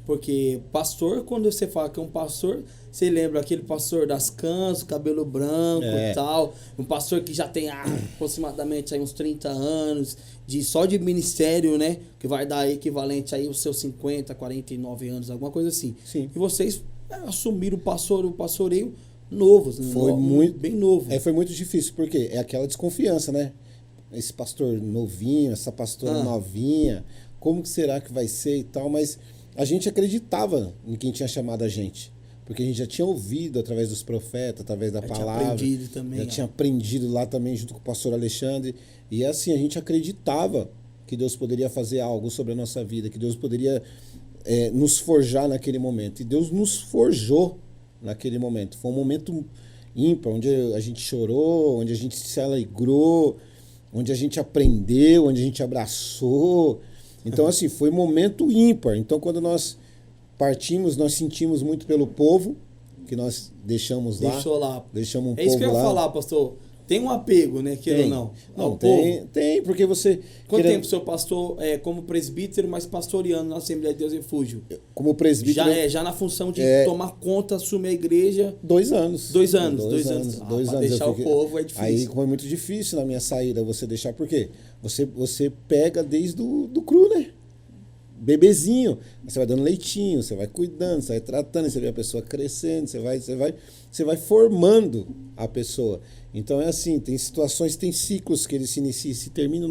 Porque pastor, quando você fala que é um pastor, você lembra aquele pastor das cãs, cabelo branco e tal. Um pastor que já tem aproximadamente aí uns 30 anos, só de ministério, né? Que vai dar equivalente aí os seus 50, 49 anos, alguma coisa assim. Sim. E vocês assumiram o pastoreio novos, né? Bem novo. Foi muito difícil, porque é aquela desconfiança, né? Esse pastor novinho, essa pastora novinha, como que será que vai ser e tal, mas a gente acreditava em quem tinha chamado a gente. porque a gente já tinha ouvido através dos profetas, através da palavra. Tinha aprendido também. Já tinha aprendido lá também junto com o pastor Alexandre. E assim, a gente acreditava que Deus poderia fazer algo sobre a nossa vida, que Deus poderia nos forjar naquele momento. E Deus nos forjou naquele momento. Foi um momento ímpar, onde a gente chorou, onde a gente se alegrou, onde a gente aprendeu, onde a gente abraçou. Então, assim, foi um momento ímpar. Então, quando nós partimos, nós sentimos muito pelo povo que nós deixamos lá. Deixou lá. Deixamos um povo lá. É isso que eu ia falar, pastor. Tem um apego, né? Queira ou não. Não, tem, porque você... Quanto tempo o seu pastor, como presbítero, mas pastoreando na Assembleia de Deus Refúgio? Como presbítero... Já na função de tomar conta, assumir a igreja... 2 anos. 2 anos. 2 anos. Pra deixar o povo é difícil. Aí foi muito difícil na minha saída você deixar, por quê? Você pega desde do cru, né? Bebezinho, você vai dando leitinho, você vai cuidando, você vai tratando, você vê a pessoa crescendo, você vai formando a pessoa. Então é assim, tem situações, tem ciclos que ele se inicia e se termina,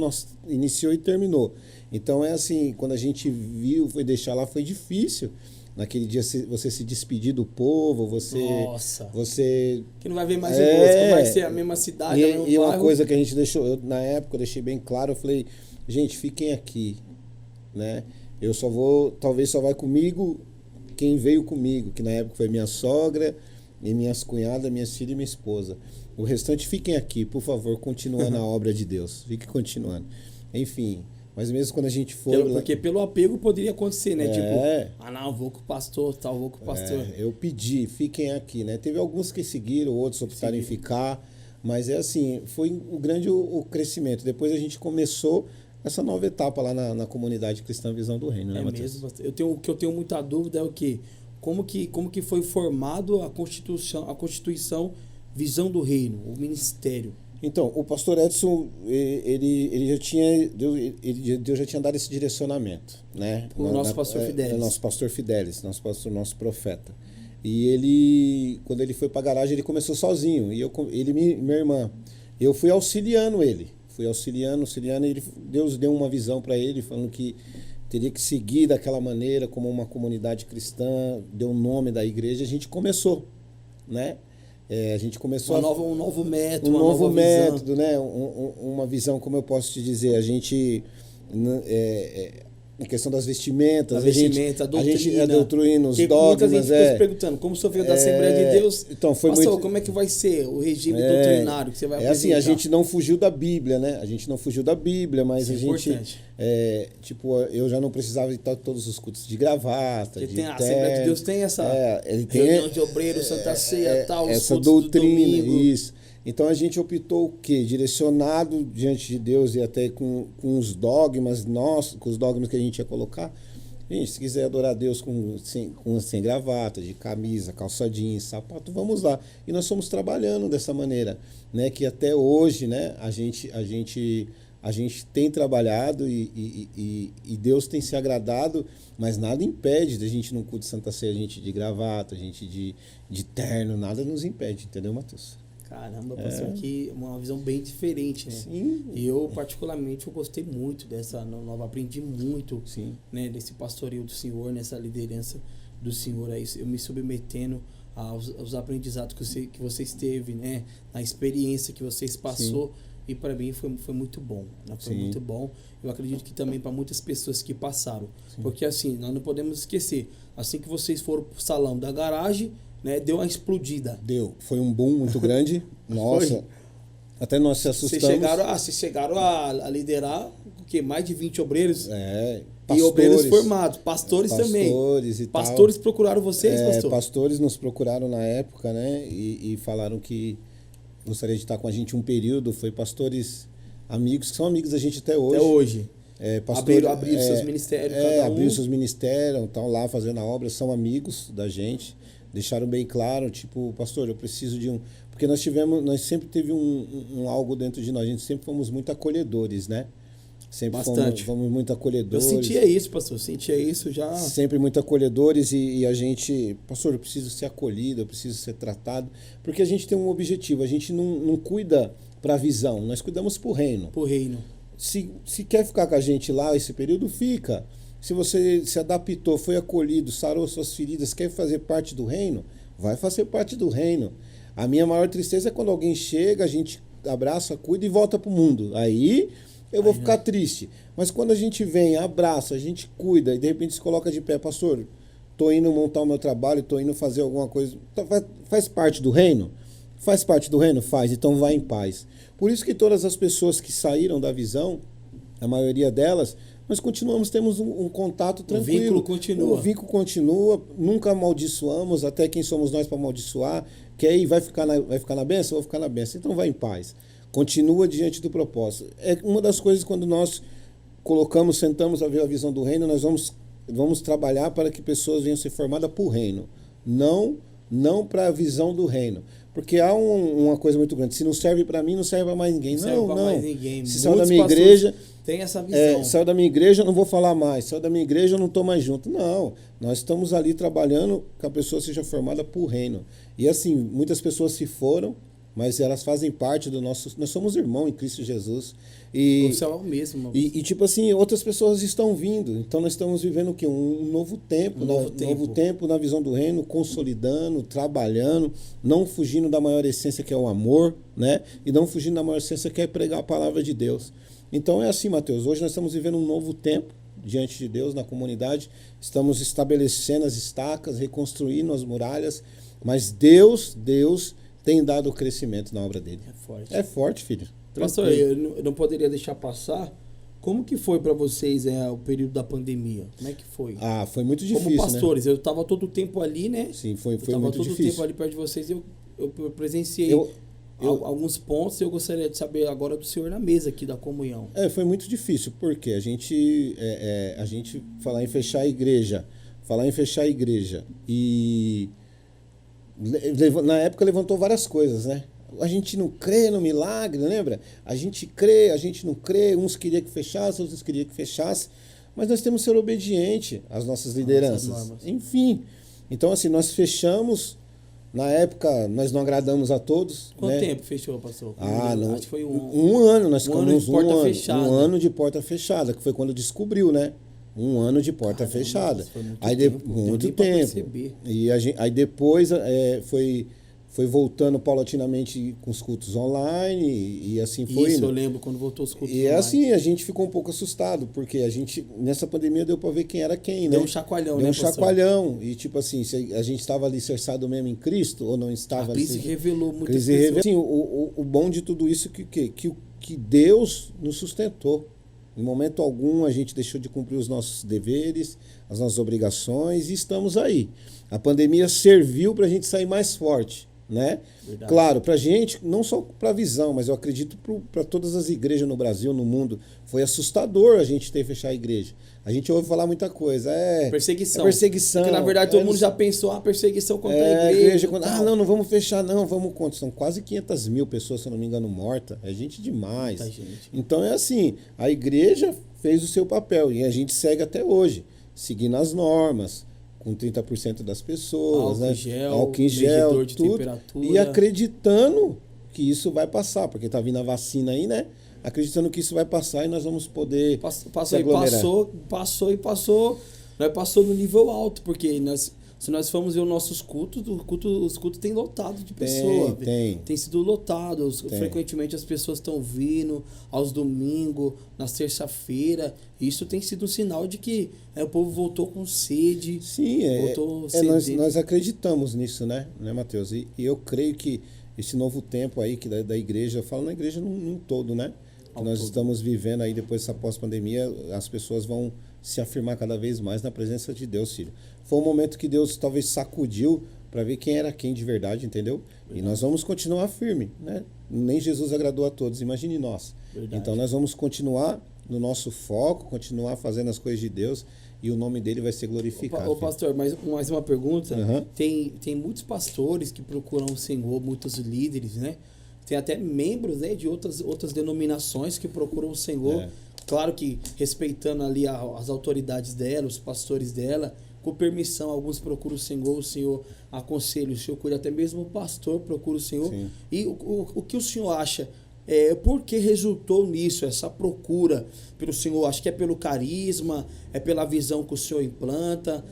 iniciou e terminou. Então é assim, quando a gente viu, foi deixar lá, foi difícil. Naquele dia você se despedir do povo, você que não vai ver mais o rosto, vai ser a mesma cidade, o mesmo e uma bairro. Coisa que a gente deixou, na época eu deixei bem claro, eu falei, gente, fiquem aqui, né? Eu talvez só vai comigo quem veio comigo, que na época foi minha sogra, e minhas cunhadas, minhas filhas e minha esposa. O restante fiquem aqui, por favor, continuando a obra de Deus. Fiquem continuando. Enfim, mas mesmo quando a gente for... Porque pelo apego poderia acontecer, né? Tipo, não, vou com o pastor, tal, vou com o pastor. Eu pedi, fiquem aqui, né? Teve alguns que seguiram, outros optaram em ficar, mas é assim, foi o crescimento. Depois a gente começou essa nova etapa lá na comunidade cristã Visão do Reino, né, Matheus? Mesmo, o que eu tenho muita dúvida é o quê? Como que foi formado a Constituição Visão do Reino, o ministério? Então, o pastor Edson, ele já tinha, Deus já tinha dado esse direcionamento, né? O nosso pastor Fidelis. Nosso pastor Fidelis, nosso profeta. E ele, quando ele foi para a garagem, ele começou sozinho, e minha irmã, eu fui auxiliando ele. E Deus deu uma visão para ele, falando que teria que seguir daquela maneira, como uma comunidade cristã, deu o nome da igreja, a gente começou, né? A gente começou um novo método, um novo método, né? Uma visão, como eu posso te dizer, a gente em questão das vestimentas, a doutrina, os dogmas. Muita gente ficou se perguntando, como o senhor veio da Assembleia de Deus, então, como é que vai ser o regime doutrinário que você vai apresentar? Assim, a gente não fugiu da Bíblia, né? A gente não fugiu da Bíblia, mas a gente... eu já não precisava estar todos os cultos de gravata, porque a Assembleia de Deus tem essa reunião de obreiros, Santa Ceia, tal, essa doutrina, isso. Então a gente optou o quê? Direcionado diante de Deus e até com os dogmas nossos, com os dogmas que a gente ia colocar. Gente, se quiser adorar a Deus sem gravata, de camisa, calça jeans, sapato, vamos lá. E nós fomos trabalhando dessa maneira, né? Que até hoje, né? A gente tem trabalhado e Deus tem se agradado, mas nada impede da gente, num culto de Santa Ceia, a gente de gravata, a gente de terno, nada nos impede, entendeu, Matheus? Caramba, passou aqui uma visão bem diferente, né? Sim. E eu, particularmente, eu gostei muito dessa nova, aprendi muito, né, desse pastoreio do Senhor, nessa liderança do Senhor, aí, eu me submetendo aos aprendizados que vocês teve, né, na experiência que vocês passou. Sim. E para mim foi muito bom, né? Foi muito bom. Eu acredito que também para muitas pessoas que passaram. Sim. Porque assim, nós não podemos esquecer, assim que vocês foram pro salão da garagem, né, deu uma explodida. Foi um boom muito grande. Nossa, até nós se assustamos. Vocês chegaram a liderar o quê? Mais de 20 obreiros? Pastores, e obreiros formados, pastores também. Pastores procuraram vocês, pastor? Pastores nos procuraram na época, né, e falaram que gostaria de estar com a gente um período. Foi pastores amigos, que são amigos da gente até hoje. Até hoje. Abriram seus ministérios, abriram seus ministérios, estão lá fazendo a obra, são amigos da gente. Deixaram bem claro, tipo, pastor, eu preciso de porque nós sempre teve um algo dentro de nós, a gente sempre fomos muito acolhedores, né? Sempre fomos muito acolhedores. Eu sentia isso, pastor, sentia isso já. Sempre muito acolhedores e a gente, pastor, eu preciso ser acolhido, eu preciso ser tratado, porque a gente tem um objetivo, a gente não cuida para a visão, nós cuidamos para o reino. Para o reino. Se quer ficar com a gente lá esse período, fica. Se você se adaptou, foi acolhido, sarou suas feridas, quer fazer parte do reino, vai fazer parte do reino. A minha maior tristeza é quando alguém chega, a gente abraça, cuida e volta pro mundo. Aí eu vou ficar triste. Mas quando a gente vem, abraça, a gente cuida e de repente se coloca de pé, pastor, tô indo montar o meu trabalho, tô indo fazer alguma coisa, faz parte do reino? Faz parte do reino? Faz, então vai em paz. Por isso que todas as pessoas que saíram da visão, a maioria delas, nós continuamos, temos um contato tranquilo. O vínculo continua, nunca amaldiçoamos, até quem somos nós para amaldiçoar. Quer ir, vai ficar na bênção? Vou ficar na bênção. Então vai em paz. Continua diante do propósito. É uma das coisas quando nós sentamos a ver a visão do reino, nós vamos trabalhar para que pessoas venham ser formadas para o reino. Não para a visão do reino. Porque há uma coisa muito grande. Se não serve para mim, não serve para mais ninguém. Não. Mais ninguém. Se saiu da minha igreja... Tem essa visão. Saiu da minha igreja, eu não vou falar mais. Saiu da minha igreja, eu não estou mais junto. Não. Nós estamos ali trabalhando que a pessoa seja formada para o reino. E assim, muitas pessoas se foram, mas elas fazem parte do nosso... Nós somos irmãos em Cristo Jesus. O céu é o mesmo. E tipo assim, outras pessoas estão vindo. Então nós estamos vivendo o quê? Um novo tempo. Um novo tempo na visão do reino, consolidando, trabalhando, não fugindo da maior essência que é o amor, né? E não fugindo da maior essência que é pregar a palavra de Deus. Então é assim, Mateus. Hoje nós estamos vivendo um novo tempo diante de Deus na comunidade. Estamos estabelecendo as estacas, reconstruindo as muralhas. Mas Deus tem dado crescimento na obra dele. É forte, filho. Pastor, eu não poderia deixar passar. Como que foi para vocês o período da pandemia? Como é que foi? Foi muito difícil, como pastores, né? Eu estava todo o tempo ali, né? Sim, foi muito difícil. Eu estava todo o tempo ali perto de vocês. Eu presenciei alguns pontos. Eu gostaria de saber agora do senhor na mesa aqui da comunhão. Foi muito difícil, porque a gente falar em fechar a igreja e na época levantou várias coisas, né? A gente não crê no milagre, lembra? A gente crê, a gente não crê. Uns queriam que fechasse, outros queriam que fechasse. Mas nós temos que ser obedientes às nossas lideranças. Enfim. Então, assim, nós fechamos. Na época, nós não agradamos a todos. Quanto tempo fechou, pastor? Não. Acho que foi um ano. Nós ficamos um ano de porta fechada, que foi quando descobriu, né? Um ano de porta fechada. Muito tempo. E aí depois foi voltando paulatinamente com os cultos online e assim foi. Isso, eu lembro quando voltou os cultos online. E assim, a gente ficou um pouco assustado, porque a gente, nessa pandemia, deu para ver quem era quem, né? Deu um chacoalhão, Deu um chacoalhão. E tipo assim, se a gente estava alicerçado mesmo em Cristo ou não estava... A crise revelou muitas pessoas. Assim, o bom de tudo isso é que Deus nos sustentou. Em momento algum a gente deixou de cumprir os nossos deveres, as nossas obrigações, e estamos aí. A pandemia serviu para a gente sair mais forte, né? Verdade. Claro, para a gente, não só para a visão, mas eu acredito para todas as igrejas no Brasil, no mundo, foi assustador a gente ter que fechar a igreja. A gente ouve falar muita coisa. Perseguição. Perseguição. Porque, na verdade, todo mundo já pensou a perseguição contra a igreja. Não vamos fechar, não, vamos contra. São quase 500 mil pessoas, se eu não me engano, mortas. É gente demais. Muita gente. Então é assim, a igreja fez o seu papel e a gente segue até hoje, seguindo as normas, com 30% das pessoas, álcool em gel, medidor de temperatura. E acreditando que isso vai passar, porque tá vindo a vacina aí, né? Acreditando que isso vai passar e nós vamos poder passou. Nós passou no nível alto, porque se nós formos ver os nossos cultos, os cultos têm lotado de pessoas. Tem sido lotados. Frequentemente as pessoas estão vindo aos domingos, na terça-feira. Isso tem sido um sinal de que o povo voltou com sede. Sim, nós acreditamos nisso, né Mateus? E eu creio que esse novo tempo aí que da igreja, eu falo na igreja num todo, né? Que nós estamos vivendo aí depois dessa pós-pandemia, as pessoas vão se afirmar cada vez mais na presença de Deus, filho. Foi um momento que Deus talvez sacudiu para ver quem era quem de verdade, entendeu? Verdade. E nós vamos continuar firme, né? Nem Jesus agradou a todos, imagine nós. Verdade. Então nós vamos continuar no nosso foco, continuar fazendo as coisas de Deus e o nome dele vai ser glorificado. Ô pastor, mais uma pergunta. Uhum. Tem muitos pastores que procuram o Senhor, muitos líderes, né? Tem até membros, né, de outras denominações que procuram o Senhor. Claro que respeitando ali as autoridades dela, os pastores dela, com permissão, alguns procuram o Senhor aconselha, o Senhor cuida, até mesmo o pastor procura o Senhor. Sim. E o que o senhor acha Por que resultou nisso, essa procura pelo Senhor? Acho que é pelo carisma, é pela visão que o Senhor implanta,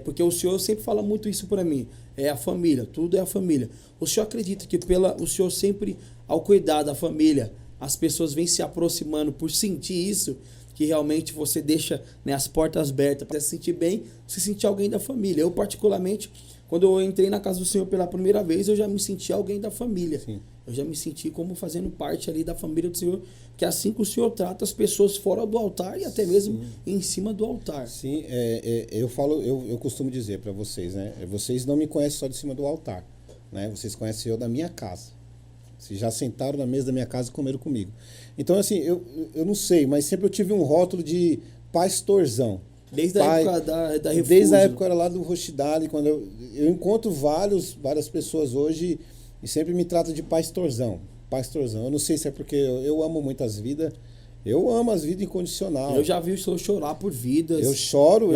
porque o Senhor sempre fala muito isso para mim, é a família, tudo é a família. O Senhor acredita que o Senhor sempre, ao cuidar da família, as pessoas vêm se aproximando por sentir isso, que realmente você deixa, né, as portas abertas para se sentir bem, se sentir alguém da família. Eu, particularmente, quando eu entrei na casa do Senhor pela primeira vez, eu já me senti alguém da família. Sim. Eu já me senti como fazendo parte ali da família do Senhor, que é assim que o Senhor trata as pessoas fora do altar e até mesmo em cima do altar. Sim, eu costumo dizer para vocês, né? Vocês não me conhecem só de cima do altar, né? Vocês conhecem eu da minha casa. Vocês já sentaram na mesa da minha casa e comeram comigo. Então, assim, eu não sei, mas sempre eu tive um rótulo de pastorzão. Desde a época da Refúgio. Desde a época lá do Rochidale, quando eu encontro várias pessoas hoje e sempre me tratam de pastorzão. Pastorzão. Eu não sei se é porque eu amo muito as vidas. Eu amo as vidas incondicional. Eu já vi o Senhor chorar por vidas. Eu choro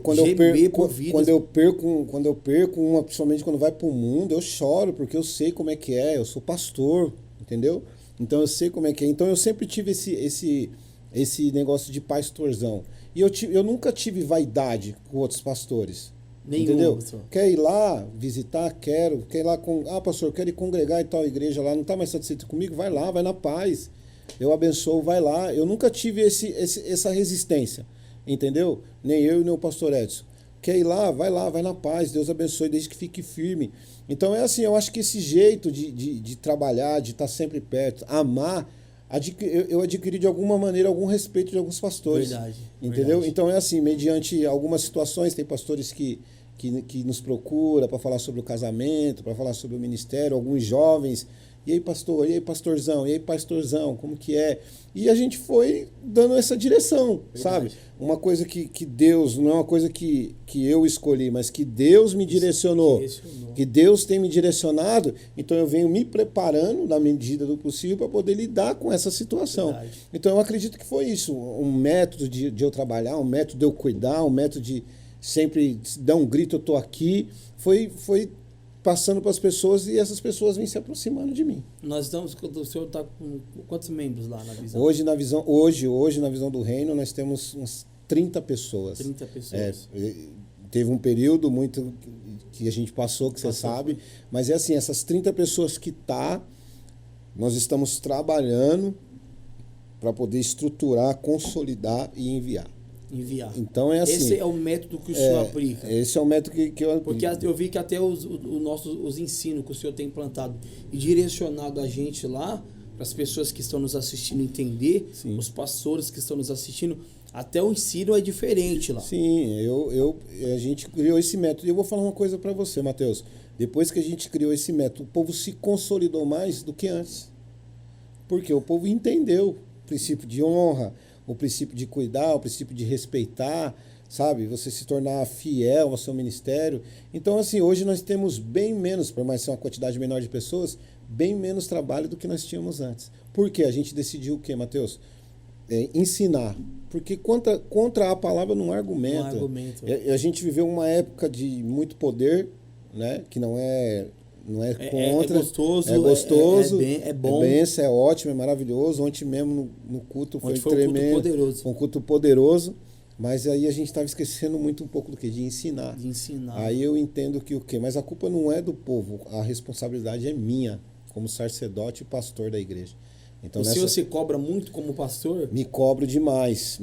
quando eu perco uma, principalmente quando vai para o mundo, eu choro porque eu sei como é que é, eu sou pastor, entendeu? Então eu sei como é que é. Então eu sempre tive esse negócio de pastorzão. E eu nunca tive vaidade com outros pastores. Nenhum, entendeu? Pastor. Quer ir lá visitar? Quer ir lá pastor, quero ir congregar em tal igreja lá, não está mais satisfeito comigo? Vai lá, vai na paz. Eu abençoo, vai lá. Eu nunca tive essa resistência, entendeu? Nem eu e nem o pastor Edson. Quer ir lá, vai na paz. Deus abençoe, desde que fique firme. Então é assim, eu acho que esse jeito de trabalhar, de estar sempre perto, amar, eu adquiri de alguma maneira algum respeito de alguns pastores. Verdade. Entendeu? Verdade. Então é assim, mediante algumas situações, tem pastores que nos procuram para falar sobre o casamento, para falar sobre o ministério, alguns jovens. E aí, pastor? E aí, pastorzão? E aí, pastorzão? Como que é? E a gente foi dando essa direção, verdade, sabe? Uma coisa que Deus, não é uma coisa que eu escolhi, mas que Deus me direcionou. Que Deus tem me direcionado, então eu venho me preparando na medida do possível para poder lidar com essa situação. Verdade. Então eu acredito que foi isso, um método de eu trabalhar, um método de eu cuidar, um método de sempre dar um grito, eu estou aqui. Foi passando para as pessoas e essas pessoas vêm se aproximando de mim. Nós estamos, o senhor está com quantos membros lá na visão? Hoje na visão do reino nós temos uns 30 pessoas. 30 pessoas. Teve um período muito que a gente passou, que você sabe, mas é assim, essas 30 pessoas que nós estamos trabalhando para poder estruturar, consolidar e enviar. Então é assim. Esse é o método que o senhor aplica. Esse é o método que eu aplico. Porque eu vi que até os ensinos que o senhor tem implantado e direcionado a gente lá, para as pessoas que estão nos assistindo entender, sim, os pastores que estão nos assistindo, até o ensino é diferente lá. Sim, a gente criou esse método. E eu vou falar uma coisa para você, Matheus. Depois que a gente criou esse método, o povo se consolidou mais do que antes. Porque o povo entendeu o princípio de honra, o princípio de cuidar, o princípio de respeitar, sabe? Você se tornar fiel ao seu ministério. Então, assim, hoje nós temos bem menos, por mais ser uma quantidade menor de pessoas, bem menos trabalho do que nós tínhamos antes. Por quê? A gente decidiu o quê, Matheus? Ensinar. Porque contra a palavra não há argumento. Não há argumento. A gente viveu uma época de muito poder, né? Que não é contra. É gostoso. É bom. É ótimo, é maravilhoso. Ontem mesmo no culto foi tremendo. Um culto poderoso. Mas aí a gente estava esquecendo muito um pouco do quê? De ensinar. Aí eu entendo que o quê? Mas a culpa não é do povo. A responsabilidade é minha, como sacerdote e pastor da igreja. Então, o senhor se cobra muito como pastor? Me cobro demais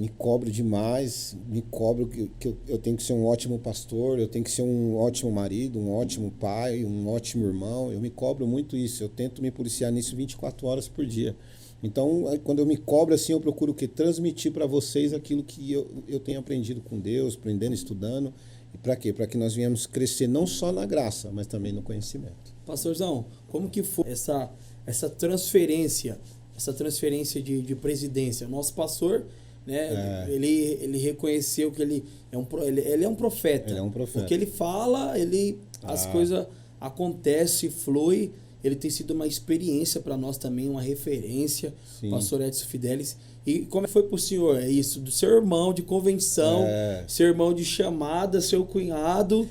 que eu tenho que ser um ótimo pastor, eu tenho que ser um ótimo marido, um ótimo pai, um ótimo irmão. Eu me cobro muito isso, eu tento me policiar nisso 24 horas por dia. Então, quando eu me cobro assim, eu procuro transmitir para vocês aquilo que eu tenho aprendido com Deus, aprendendo, estudando. E para quê? Para que nós venhamos crescer não só na graça, mas também no conhecimento. Pastorzão, como que foi essa transferência de presidência? Nosso pastor, né, ele reconheceu que ele é um profeta. Ele é um profeta. Porque ele fala, as coisas acontecem, flui. Ele tem sido uma experiência para nós também, uma referência, sim, pastor Edson Fidelis. E como foi para o senhor? É isso, do seu irmão de convenção, seu irmão de chamada, seu cunhado.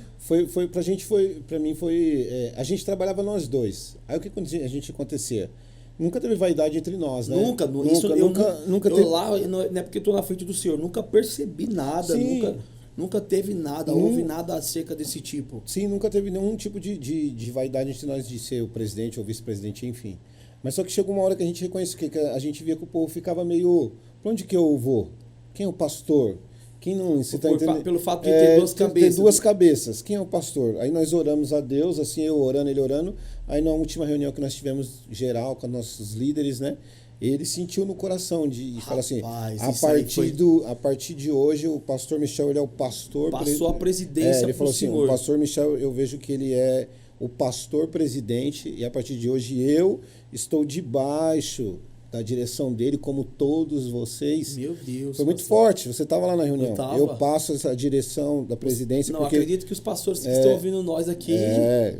Pra mim foi... a gente trabalhava nós dois. Aí o que a gente acontecia? nunca teve vaidade entre nós, né? Nunca, nunca teve. Lá, não é porque eu tô na frente do Senhor, nunca percebi nada, nunca teve nada, houve nada acerca desse tipo. Sim, nunca teve nenhum tipo de vaidade entre nós de ser o presidente ou vice-presidente, enfim. Mas só que chegou uma hora que a gente reconheceu que a gente via que o povo ficava meio... Pra onde que eu vou? Quem é o pastor? Quem não... Você tá entendendo? Pelo fato de ter duas cabeças. Ter duas cabeças. Quem é o pastor? Aí nós oramos a Deus, assim, eu orando, ele orando. Aí na última reunião que nós tivemos geral com nossos líderes, né? Ele sentiu no coração de falar assim, a partir de hoje o pastor Michel, ele é o pastor... Passou a presidência ele falou assim, senhor. O pastor Michel, eu vejo que ele é o pastor presidente e a partir de hoje eu estou debaixo da direção dele, como todos vocês. Meu Deus. Foi muito forte. Você estava lá na reunião. Eu passo essa direção da presidência. Não, acredito que os pastores que estão ouvindo nós aqui...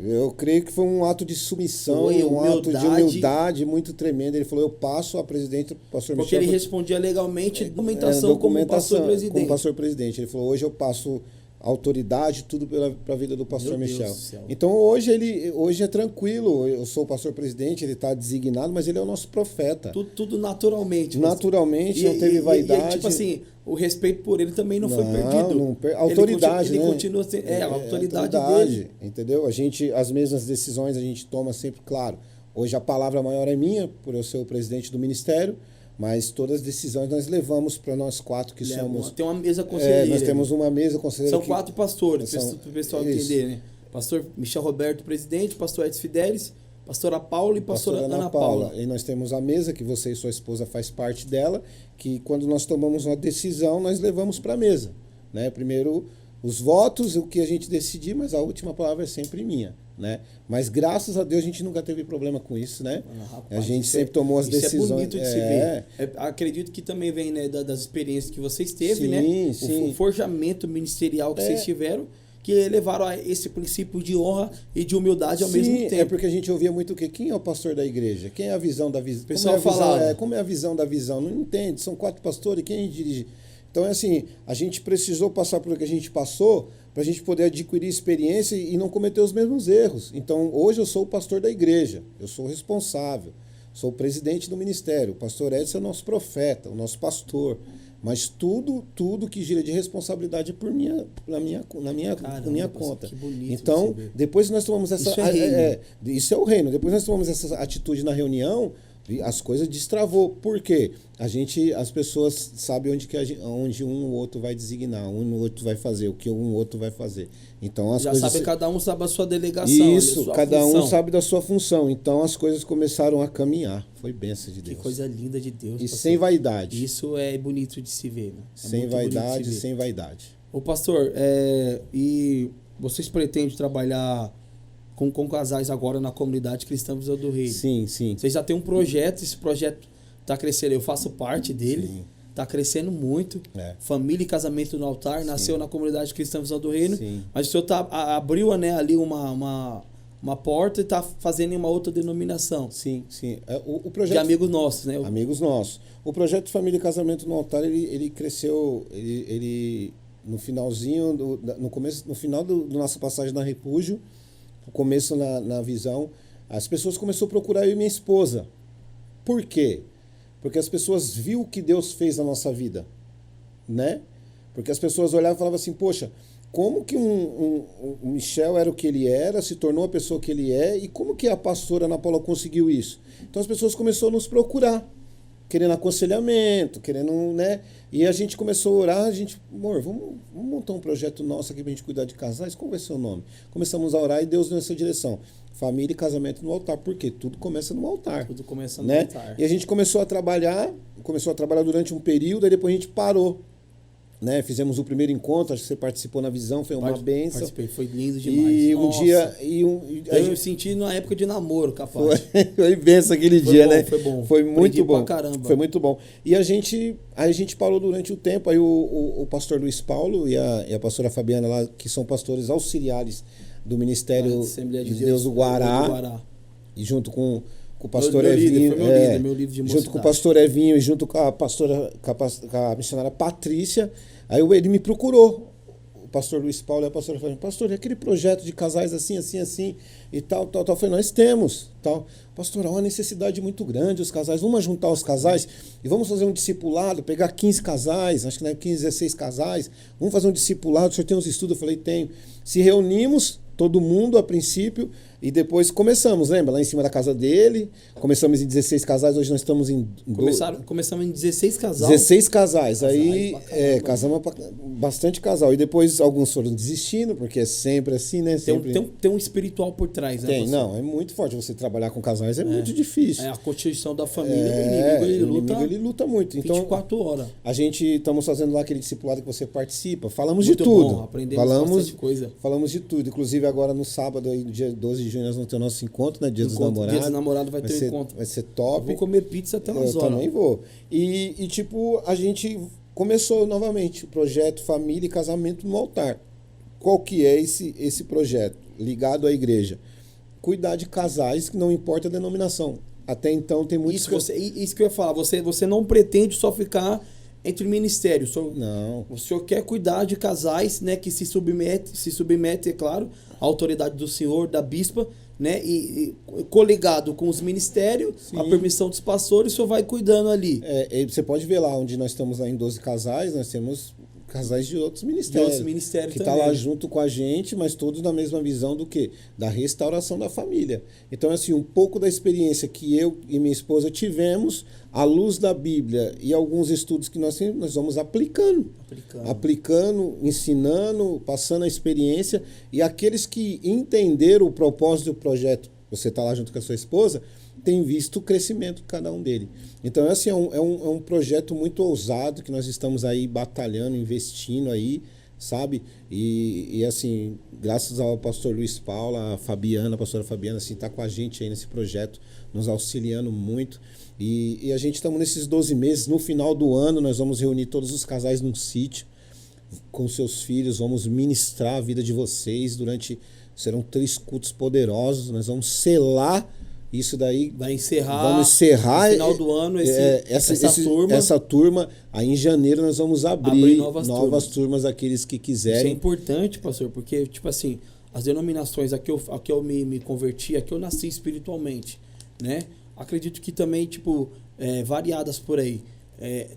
eu creio que foi um ato de submissão, ato de humildade muito tremendo. Ele falou, eu passo a presidente, o pastor Michel... Porque ele respondia legalmente documentação como pastor presidente. Como pastor presidente. Ele falou, hoje eu passo... autoridade, tudo para a vida do pastor Michel. Então hoje é tranquilo, eu sou o pastor presidente, ele está designado, mas ele é o nosso profeta. Tudo naturalmente. Naturalmente, não teve vaidade. Tipo assim, o respeito por ele também não foi perdido. Autoridade, ele né? Continua sendo, a autoridade dele. Entendeu? As mesmas decisões a gente toma sempre, claro. Hoje a palavra maior é minha, por eu ser o presidente do ministério, mas todas as decisões nós levamos para nós quatro que somos... Tem uma mesa conselheira. Nós temos uma mesa conselheira. São 4 pastores, para o pessoal entender, né? Pastor Michel Roberto, presidente, pastor Edson Fidelis, pastora Paula e pastora Ana Paula. E nós temos a mesa, que você e sua esposa faz parte dela, que quando nós tomamos uma decisão, nós levamos para a mesa. Né? Primeiro os votos, o que a gente decidir, mas a última palavra é sempre minha. Né? Mas graças a Deus a gente nunca teve problema com isso, né? Rapaz, a gente sempre tomou as decisões. É bonito de se ver. Acredito que também vem, né, das experiências que vocês teve, né? Sim. O forjamento ministerial que vocês tiveram, que levaram a esse princípio de honra e de humildade ao mesmo tempo. É porque a gente ouvia muito o quê? Quem é o pastor da igreja? Quem é a visão da visão? O pessoal falava. Como é a visão da visão? Não entende, são 4 pastores, quem dirige? Então é assim, a gente precisou passar por o que a gente passou para a gente poder adquirir experiência e não cometer os mesmos erros. Então, hoje eu sou o pastor da igreja, eu sou o responsável, sou o presidente do ministério, o pastor Edson é o nosso profeta, o nosso pastor, mas tudo que gira de responsabilidade é na minha conta. Que bonito. Então, depois que nós tomamos essa... Isso é o reino. Depois nós tomamos essa atitude na reunião, as coisas destravou. Por quê? As pessoas sabem onde um ou outro vai designar, um ou outro vai fazer, o que um ou outro vai fazer. Então as coisas... sabe, cada um sabe a sua delegação. Isso, cada função. Um sabe da sua função. Então as coisas começaram a caminhar. Foi bênção de Deus. Que coisa linda de Deus. E pastor, sem vaidade. Isso é bonito de se ver. Né? Sem vaidade, sem vaidade. Ô pastor, e vocês pretendem trabalhar com casais agora na comunidade cristã Visão do Reino? Sim. Vocês já têm um projeto, esse projeto está crescendo, eu faço parte dele, está crescendo muito. Família e Casamento no Altar, nasceu na comunidade cristã Visão do Reino, mas o senhor abriu ali uma porta e está fazendo em uma outra denominação. Sim. O projeto, de amigos nossos, né? Amigos nossos. O projeto Família e Casamento no Altar, ele cresceu, ele no finalzinho, no final da nossa passagem na Refúgio, o começo na visão, as pessoas começaram a procurar eu e minha esposa. Por quê? Porque as pessoas viram o que Deus fez na nossa vida, né? Porque as pessoas olhavam e falavam assim, poxa, como que o Michel era o que ele era, se tornou a pessoa que ele é, e como que a pastora Ana Paula conseguiu isso? Então as pessoas começaram a nos procurar, querendo aconselhamento, querendo, né? E a gente começou a orar, amor, vamos montar um projeto nosso aqui pra gente cuidar de casais, qual vai ser o nome? Começamos a orar e Deus deu essa direção. Família e casamento no altar, porque tudo começa no altar. Tudo começa no né? altar. E a gente começou a trabalhar durante um período, aí depois a gente parou. Né? Fizemos o primeiro encontro, acho que você participou na visão, foi uma bênção. Participei, foi lindo demais. E Nossa. um dia... Eu senti na época de namoro, capaz. Foi bênção aquele dia, né? Foi bom. Foi muito bom. Pra caramba. Foi muito bom. E a gente parou durante o tempo, aí o pastor Luiz Paulo e a pastora Fabiana lá, que são pastores auxiliares do Ministério de Deus do Guará, e junto com o pastor Evinho, junto com o pastor Evinho e junto com a pastora, com a missionária Patrícia, aí ele me procurou, pastor Luiz Paulo e a pastora falando, pastor, e aquele projeto de casais assim, assim, assim, e tal. Eu falei, nós temos, tal. Pastor, há uma necessidade muito grande, os casais, vamos juntar os casais e vamos fazer um discipulado, pegar 15 casais, acho que 15, 16 casais, vamos fazer um discipulado, o senhor tem uns estudos? Eu falei, tenho. Se reunimos, todo mundo a princípio, e depois começamos, lembra? Lá em cima da casa dele, começamos em 16 casais, hoje nós estamos em... Começamos em 16 casais. 16 casais, aí casamos bastante casal, e depois alguns foram desistindo, porque é sempre assim, né? Sempre... Tem um espiritual por trás, né? Tem, não, é muito forte, você trabalhar com casais é muito difícil. É a constituição da família, o inimigo ele luta muito. Então, 24 horas. A gente estamos fazendo lá aquele discipulado que você participa, falamos muito de tudo. Bom, aprendemos bastante coisa. Falamos de tudo, inclusive agora no sábado, aí, no dia 12 de junho, nós vamos ter o nosso encontro, né? Dia dos Namorados. Dia dos Namorados vai ter encontro. Vai ser top. Eu vou comer pizza até umas horas. Eu também vou. E tipo, a gente começou novamente o projeto Família e Casamento no Altar. Qual que é esse projeto? Ligado à igreja. Cuidar de casais, que não importa a denominação. Até então tem muitos... Isso que eu ia falar. Você não pretende só ficar entre ministérios. Não. O senhor quer cuidar de casais, né, que se submete, é claro, à autoridade do senhor, da bispa, né, e coligado com os ministérios, sim, a permissão dos pastores, o senhor vai cuidando ali. Você pode ver lá onde nós estamos lá em 12 casais, nós temos casais de outros ministérios. Que está lá junto com a gente, mas todos na mesma visão do quê? Da restauração da família. Então, assim, um pouco da experiência que eu e minha esposa tivemos, à luz da Bíblia e alguns estudos que nós temos, nós vamos aplicando, ensinando, passando a experiência, e aqueles que entenderam o propósito do projeto, você está lá junto com a sua esposa, tem visto o crescimento de cada um dele. Então, assim, é um projeto muito ousado que nós estamos aí batalhando, investindo aí, sabe? E assim, graças ao pastor Luiz Paulo, a pastora Fabiana, assim, tá com a gente aí nesse projeto, nos auxiliando muito. E a gente estamos nesses 12 meses, no final do ano nós vamos reunir todos os casais num sítio, com seus filhos, vamos ministrar a vida de vocês serão 3 cultos poderosos, nós vamos selar isso daí. Vamos encerrar no final do ano essa turma. Aí em janeiro nós vamos abrir novas turmas aqueles que quiserem. Isso é importante, pastor, porque, tipo assim, as denominações, aqui eu me converti, aqui eu nasci espiritualmente, né? Acredito que também, tipo, variadas por aí.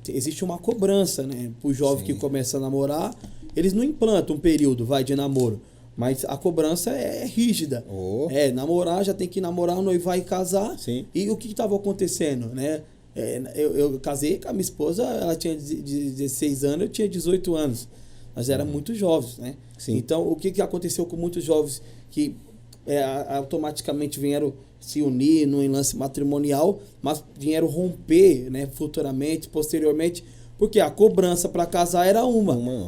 Existe uma cobrança, né? Pro jovem que começa a namorar, eles não implantam um período, de namoro. Mas a cobrança é rígida. Namorar, já tem que namorar, noivar e casar. Sim. E o que estava acontecendo, né? Eu casei com a minha esposa, ela tinha 16 anos, eu tinha 18 anos. Nós éramos muito jovens, né? Sim. Então, o que aconteceu com muitos jovens que automaticamente vieram se unir num lance matrimonial, mas vieram romper, né, futuramente, posteriormente, porque a cobrança para casar era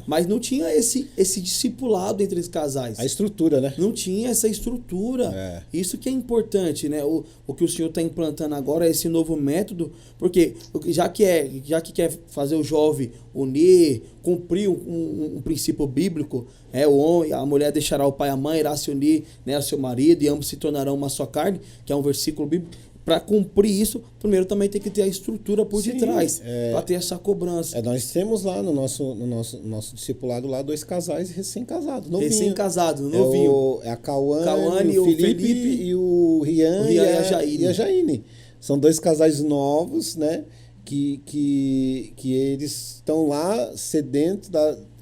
mas não tinha esse discipulado entre os casais. A estrutura, né? Não tinha essa estrutura. Isso que é importante, né? O que o senhor está implantando agora é esse novo método, porque já que quer fazer o jovem unir, cumprir um princípio bíblico, o homem, a mulher deixará o pai e a mãe, irá se unir, né, ao seu marido, e ambos se tornarão uma só carne, que é um versículo bíblico. Para cumprir isso, primeiro também tem que ter a estrutura por detrás, para ter essa cobrança. Nós temos lá no nosso discipulado lá 2 casais recém-casados, novinho. Recém-casados, novinho. A Cauane, o Felipe e o Rian e a Jaine. São 2 casais novos, né? Que eles estão lá sedentos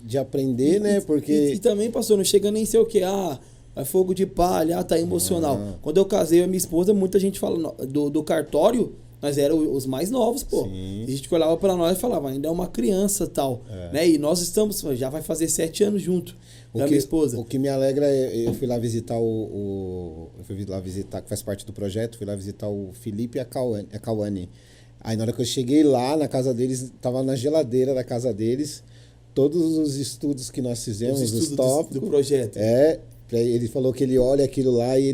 de aprender, né? Porque... E também, pastor, não chega nem ser o que... é fogo de palha, tá emocional. Quando eu casei, a minha esposa, muita gente fala do cartório, nós éramos os mais novos, pô. Sim. A gente olhava pra nós e falava, ainda é uma criança tal. Né? E nós já vai fazer 7 anos junto, a minha esposa. O que me alegra eu fui lá visitar eu fui lá visitar, que faz parte do projeto, fui lá visitar o Felipe e a Cauane. Aí na hora que eu cheguei lá na casa deles, tava na geladeira da casa deles, todos os estudos que nós fizemos, os tópicos do projeto. Ele falou que ele olha aquilo lá e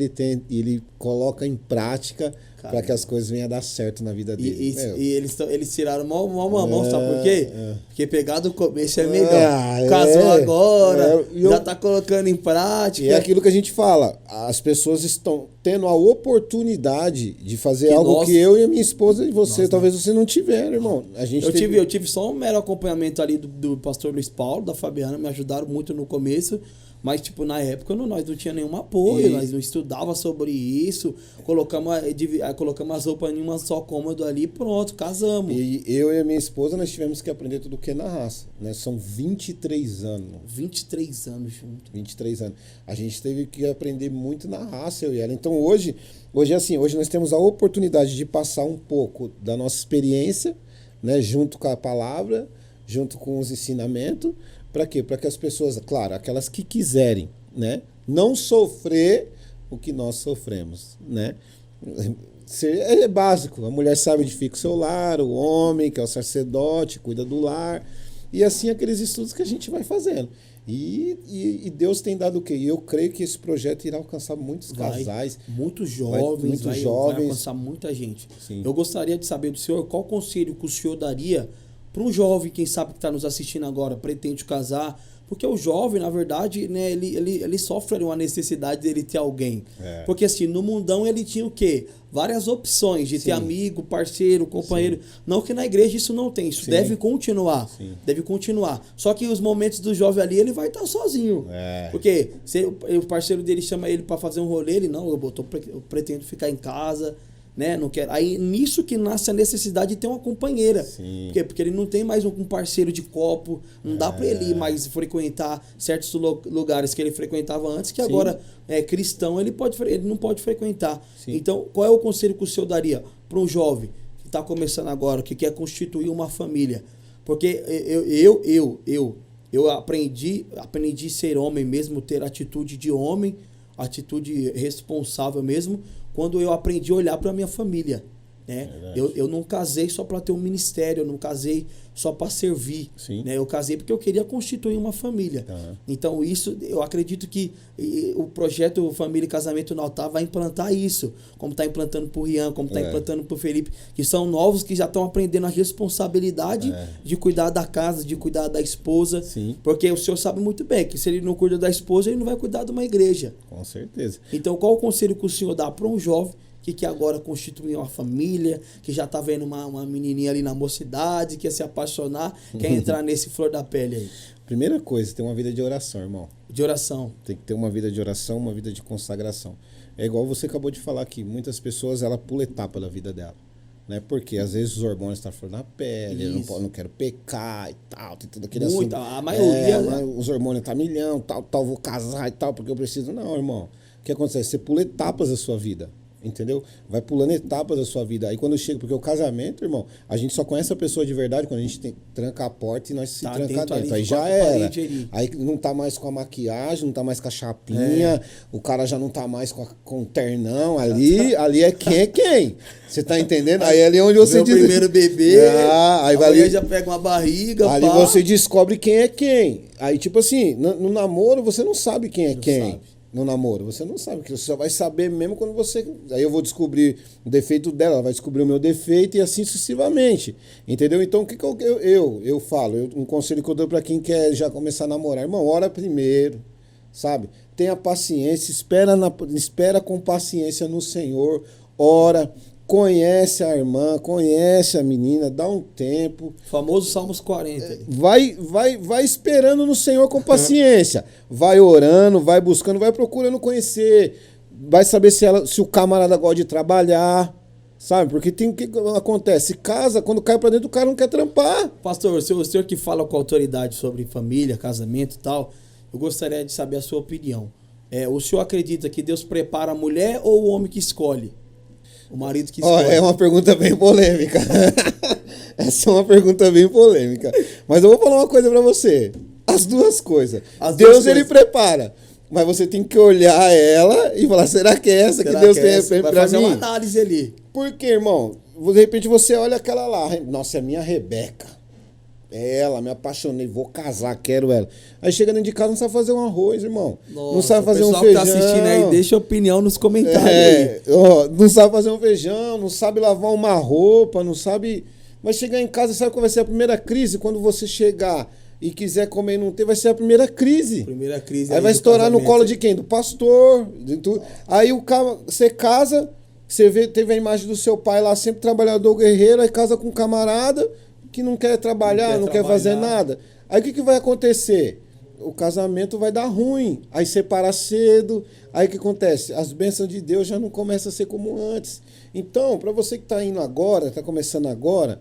ele coloca em prática para que as coisas venham a dar certo na vida dele. E eles tiraram mó mamão, sabe por quê? Porque pegar do começo é melhor. Casou agora, já tá colocando em prática. E é aquilo que a gente fala, as pessoas estão tendo a oportunidade de fazer algo que eu e a minha esposa e você, talvez você não tiveram, irmão. Eu tive só um mero acompanhamento ali do pastor Luiz Paulo, da Fabiana, me ajudaram muito no começo. Mas, tipo, na época nós não tinha nenhum apoio, nós não estudava sobre isso, colocamos as roupas em uma só cômoda ali e pronto, casamos. E eu e a minha esposa, nós tivemos que aprender tudo o que é na raça, né? São 23 anos. 23 anos junto. 23 anos. A gente teve que aprender muito na raça, eu e ela. Então, hoje é assim, hoje nós temos a oportunidade de passar um pouco da nossa experiência, né? Junto com a palavra, junto com os ensinamentos. Para quê? Para que as pessoas, claro, aquelas que quiserem, né, não sofrer o que nós sofremos, né? É básico. A mulher sabe edificar o seu lar, o homem, que é o sacerdote, cuida do lar. E assim aqueles estudos que a gente vai fazendo. E Deus tem dado o quê? E eu creio que esse projeto irá alcançar muitos casais. Muitos jovens, vai alcançar muita gente. Sim. Eu gostaria de saber do senhor qual conselho que o senhor daria para um jovem, quem sabe que está nos assistindo agora, pretende casar, porque o jovem, na verdade, né, ele sofre uma necessidade dele ter alguém. Porque assim, no mundão ele tinha o quê? Várias opções de ter amigo, parceiro, companheiro. Não que na igreja isso não tem, isso deve continuar. Deve continuar. Só que os momentos do jovem ali, ele vai estar sozinho. Porque se o parceiro dele chama ele para fazer um rolê, ele não, eu pretendo ficar em casa. Né? Não quero. Aí nisso que nasce a necessidade de ter uma companheira. Porque ele não tem mais um parceiro de copo, não dá para ele mais frequentar certos lugares que ele frequentava antes, que agora é cristão, ele não pode frequentar. Então, qual é o conselho que o senhor daria para um jovem que está começando agora, que quer constituir uma família? Porque eu aprendi a ser homem mesmo, ter atitude de homem, atitude responsável mesmo, quando eu aprendi a olhar para a minha família. Né? Eu não casei só para ter um ministério, eu não casei só para servir. Né? Eu casei porque eu queria constituir uma família. Então, isso, eu acredito que o projeto Família e Casamento no Altar vai implantar isso, como está implantando para o Rian, como está implantando para o Felipe, que são novos que já estão aprendendo a responsabilidade de cuidar da casa, de cuidar da esposa. Porque o senhor sabe muito bem que se ele não cuida da esposa, ele não vai cuidar de uma igreja. Com certeza. Então, qual o conselho que o senhor dá para um jovem que agora constituiu uma família, que já tá vendo uma menininha ali na mocidade, quer se apaixonar, quer entrar nesse flor da pele aí? Primeira coisa, ter uma vida de oração, irmão. De oração. Tem que ter uma vida de oração, uma vida de consagração. É igual você acabou de falar aqui, muitas pessoas, ela pula etapa da vida dela. Né? Porque às vezes os hormônios estão flor na pele, eu não quero pecar e tal, tem tudo aquele assunto. A maioria. Os hormônios estão milhão, tal, vou casar e tal, porque eu preciso. Não, irmão. O que acontece? Você pula etapas da sua vida. Entendeu? Vai pulando etapas da sua vida. Aí quando chega, porque o casamento, irmão, a gente só conhece a pessoa de verdade quando a gente tranca a porta e nós se tranca dentro. Aí já era. Aí não tá mais com a maquiagem, não tá mais com a chapinha, o cara já não tá mais com o ternão ali. Ali é quem é quem. Você tá entendendo? Aí ali é onde você diz. Primeiro bebê, aí ali já pega uma barriga. Ali você descobre quem é quem. Aí, tipo assim, no namoro você não sabe quem é quem. Sabe. No namoro, você não sabe, que você só vai saber mesmo quando você... Aí eu vou descobrir o defeito dela, ela vai descobrir o meu defeito e assim sucessivamente, entendeu? Então o que eu falo, um conselho que eu dou pra quem quer já começar a namorar, irmão, ora primeiro, sabe? Tenha paciência, espera com paciência no Senhor, ora, conhece a irmã, conhece a menina, dá um tempo. Famoso Salmos 40. Vai esperando no Senhor com paciência. Vai orando, vai buscando, vai procurando conhecer. Vai saber se o camarada gosta de trabalhar. Sabe? Porque tem o que acontece? Casa, quando cai pra dentro, o cara não quer trampar. Pastor, o senhor que fala com autoridade sobre família, casamento e tal, eu gostaria de saber a sua opinião. O senhor acredita que Deus prepara a mulher ou o homem que escolhe? O marido que escolhe. É uma pergunta bem polêmica. Essa é uma pergunta bem polêmica. Mas eu vou falar uma coisa pra você. As duas coisas. Deus, ele prepara. Mas você tem que olhar ela e falar, será que é essa que Deus tem pra mim? Vai fazer uma análise ali. Por quê, irmão? De repente você olha aquela lá. Nossa, é a minha Rebeca. Ela, me apaixonei, vou casar, quero ela. Aí chega dentro de casa, não sabe fazer um arroz, irmão. Nossa, não sabe fazer um feijão. O pessoal que tá assistindo aí, deixa a opinião nos comentários aí. Ó, não sabe fazer um feijão, não sabe lavar uma roupa, não sabe... Vai chegar em casa, sabe qual vai ser a primeira crise? Quando você chegar e quiser comer e não ter, vai ser a primeira crise. Primeira crise aí vai estourar no colo de quem? Do pastor. Aí você casa, você teve a imagem do seu pai lá, sempre trabalhador guerreiro, aí casa com um camarada que não quer trabalhar, não quer fazer nada. Aí o que vai acontecer? O casamento vai dar ruim, aí separa cedo, aí o que acontece? As bênçãos de Deus já não começam a ser como antes. Então, para você que está indo agora, está começando agora,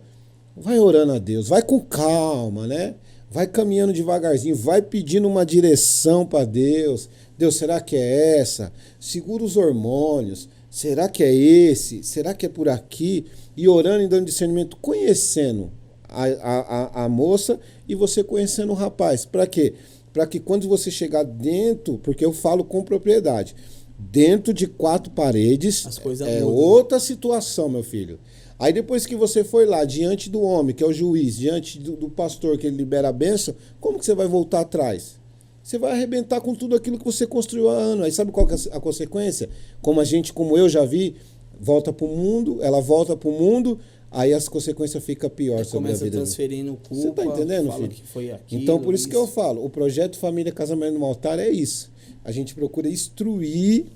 vai orando a Deus, vai com calma, né? Vai caminhando devagarzinho, vai pedindo uma direção para Deus. Deus, será que é essa? Segura os hormônios. Será que é esse? Será que é por aqui? E orando e dando discernimento, conhecendo a moça e você conhecendo o rapaz. Para quê? Para que quando você chegar dentro, porque eu falo com propriedade, dentro de 4 paredes é outra situação, meu filho. Aí depois que você foi lá, diante do homem, que é o juiz, diante do pastor, que ele libera a bênção, como que você vai voltar atrás? Você vai arrebentar com tudo aquilo que você construiu há anos. Aí sabe qual que é a consequência? Como eu já vi, volta pro mundo, ela volta pro mundo, aí as consequências ficam piores sobre a vida. Começa transferindo culpa. Você tá entendendo, filho? Que foi aquilo, então, por isso que eu falo, o projeto Família Casamento no Altar é isso. A gente procura instruir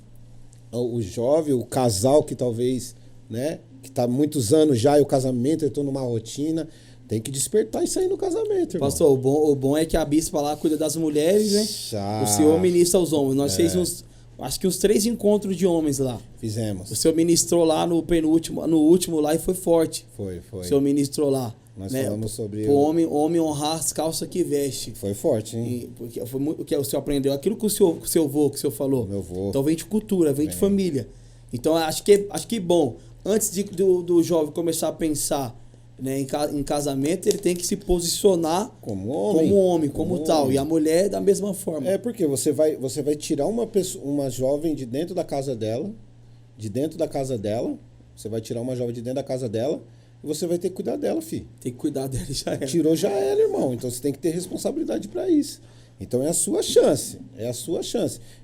o jovem, o casal que talvez, né, que tá há muitos anos já e o casamento entrou numa rotina, tem que despertar isso aí no casamento, irmão. Pastor, o bom é que a bispa lá cuida das mulheres, né? O senhor ministra aos homens. Nós fizemos acho que uns 3 encontros de homens lá. Fizemos. O senhor ministrou lá no último lá e foi forte. Foi. O senhor ministrou lá. Nós falamos sobre... O homem honrar as calças que veste. Foi forte, hein? Porque foi muito, o que o senhor aprendeu. Aquilo que o seu avô, que o senhor falou. Meu avô. Então vem de cultura, vem de família. Então acho que bom. Antes do jovem começar a pensar, né, em casamento, ele tem que se posicionar como homem, como tal. Homem. E a mulher da mesma forma. É porque você vai tirar uma jovem de dentro da casa dela, você vai tirar uma jovem de dentro da casa dela, e você vai ter que cuidar dela, filho. Tem que cuidar dela, já era. Tirou, já era, irmão. Então você tem que ter responsabilidade para isso. Então é a sua chance.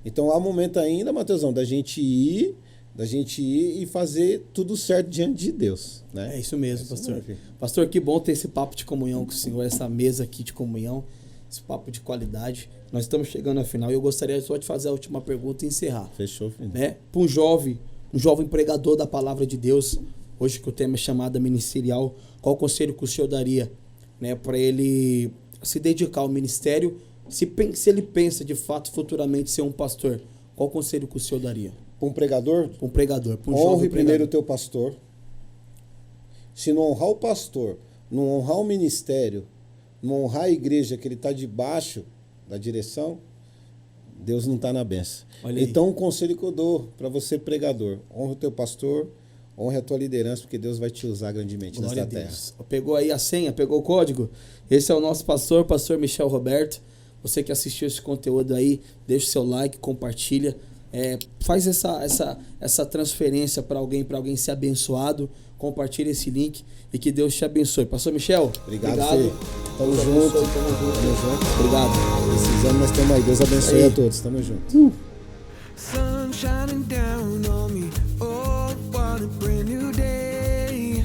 Então há um momento ainda, Mateusão, da gente ir e fazer tudo certo diante de Deus, né? É isso mesmo, pastor. Pastor, que bom ter esse papo de comunhão com o senhor, essa mesa aqui de comunhão, esse papo de qualidade. Nós estamos chegando ao final e eu gostaria só de fazer a última pergunta e encerrar. Fechou, filho. Né? Para um jovem pregador da palavra de Deus, hoje que o tema é chamada ministerial, qual conselho que o senhor daria, né, para ele se dedicar ao ministério, se ele pensa de fato futuramente ser um pastor, qual conselho que o senhor daria? Para um pregador? Para um pregador, para um jovem jovem primeiro pregador. o teu pastor. Se não honrar o pastor, não honrar o ministério, não honrar a igreja que ele está debaixo da direção, Deus não está na benção. Então, um conselho que eu dou para você, pregador: honra o teu pastor, honra a tua liderança, porque Deus vai te usar grandemente nessa terra. Pegou aí a senha, pegou o código? Esse é o nosso pastor Michel Roberto. Você que assistiu esse conteúdo aí, deixa o seu like, compartilha. Faz essa transferência para alguém ser abençoado. Compartilha esse link e que Deus te abençoe. Pastor Michel, obrigado. Tamo junto. Obrigado. Precisamos, nós temos aí. Deus abençoe a todos. Tamo junto. Sun shining down on me. Oh, what a brand new day.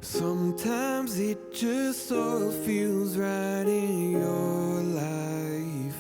Sometimes it just so feels right in your life.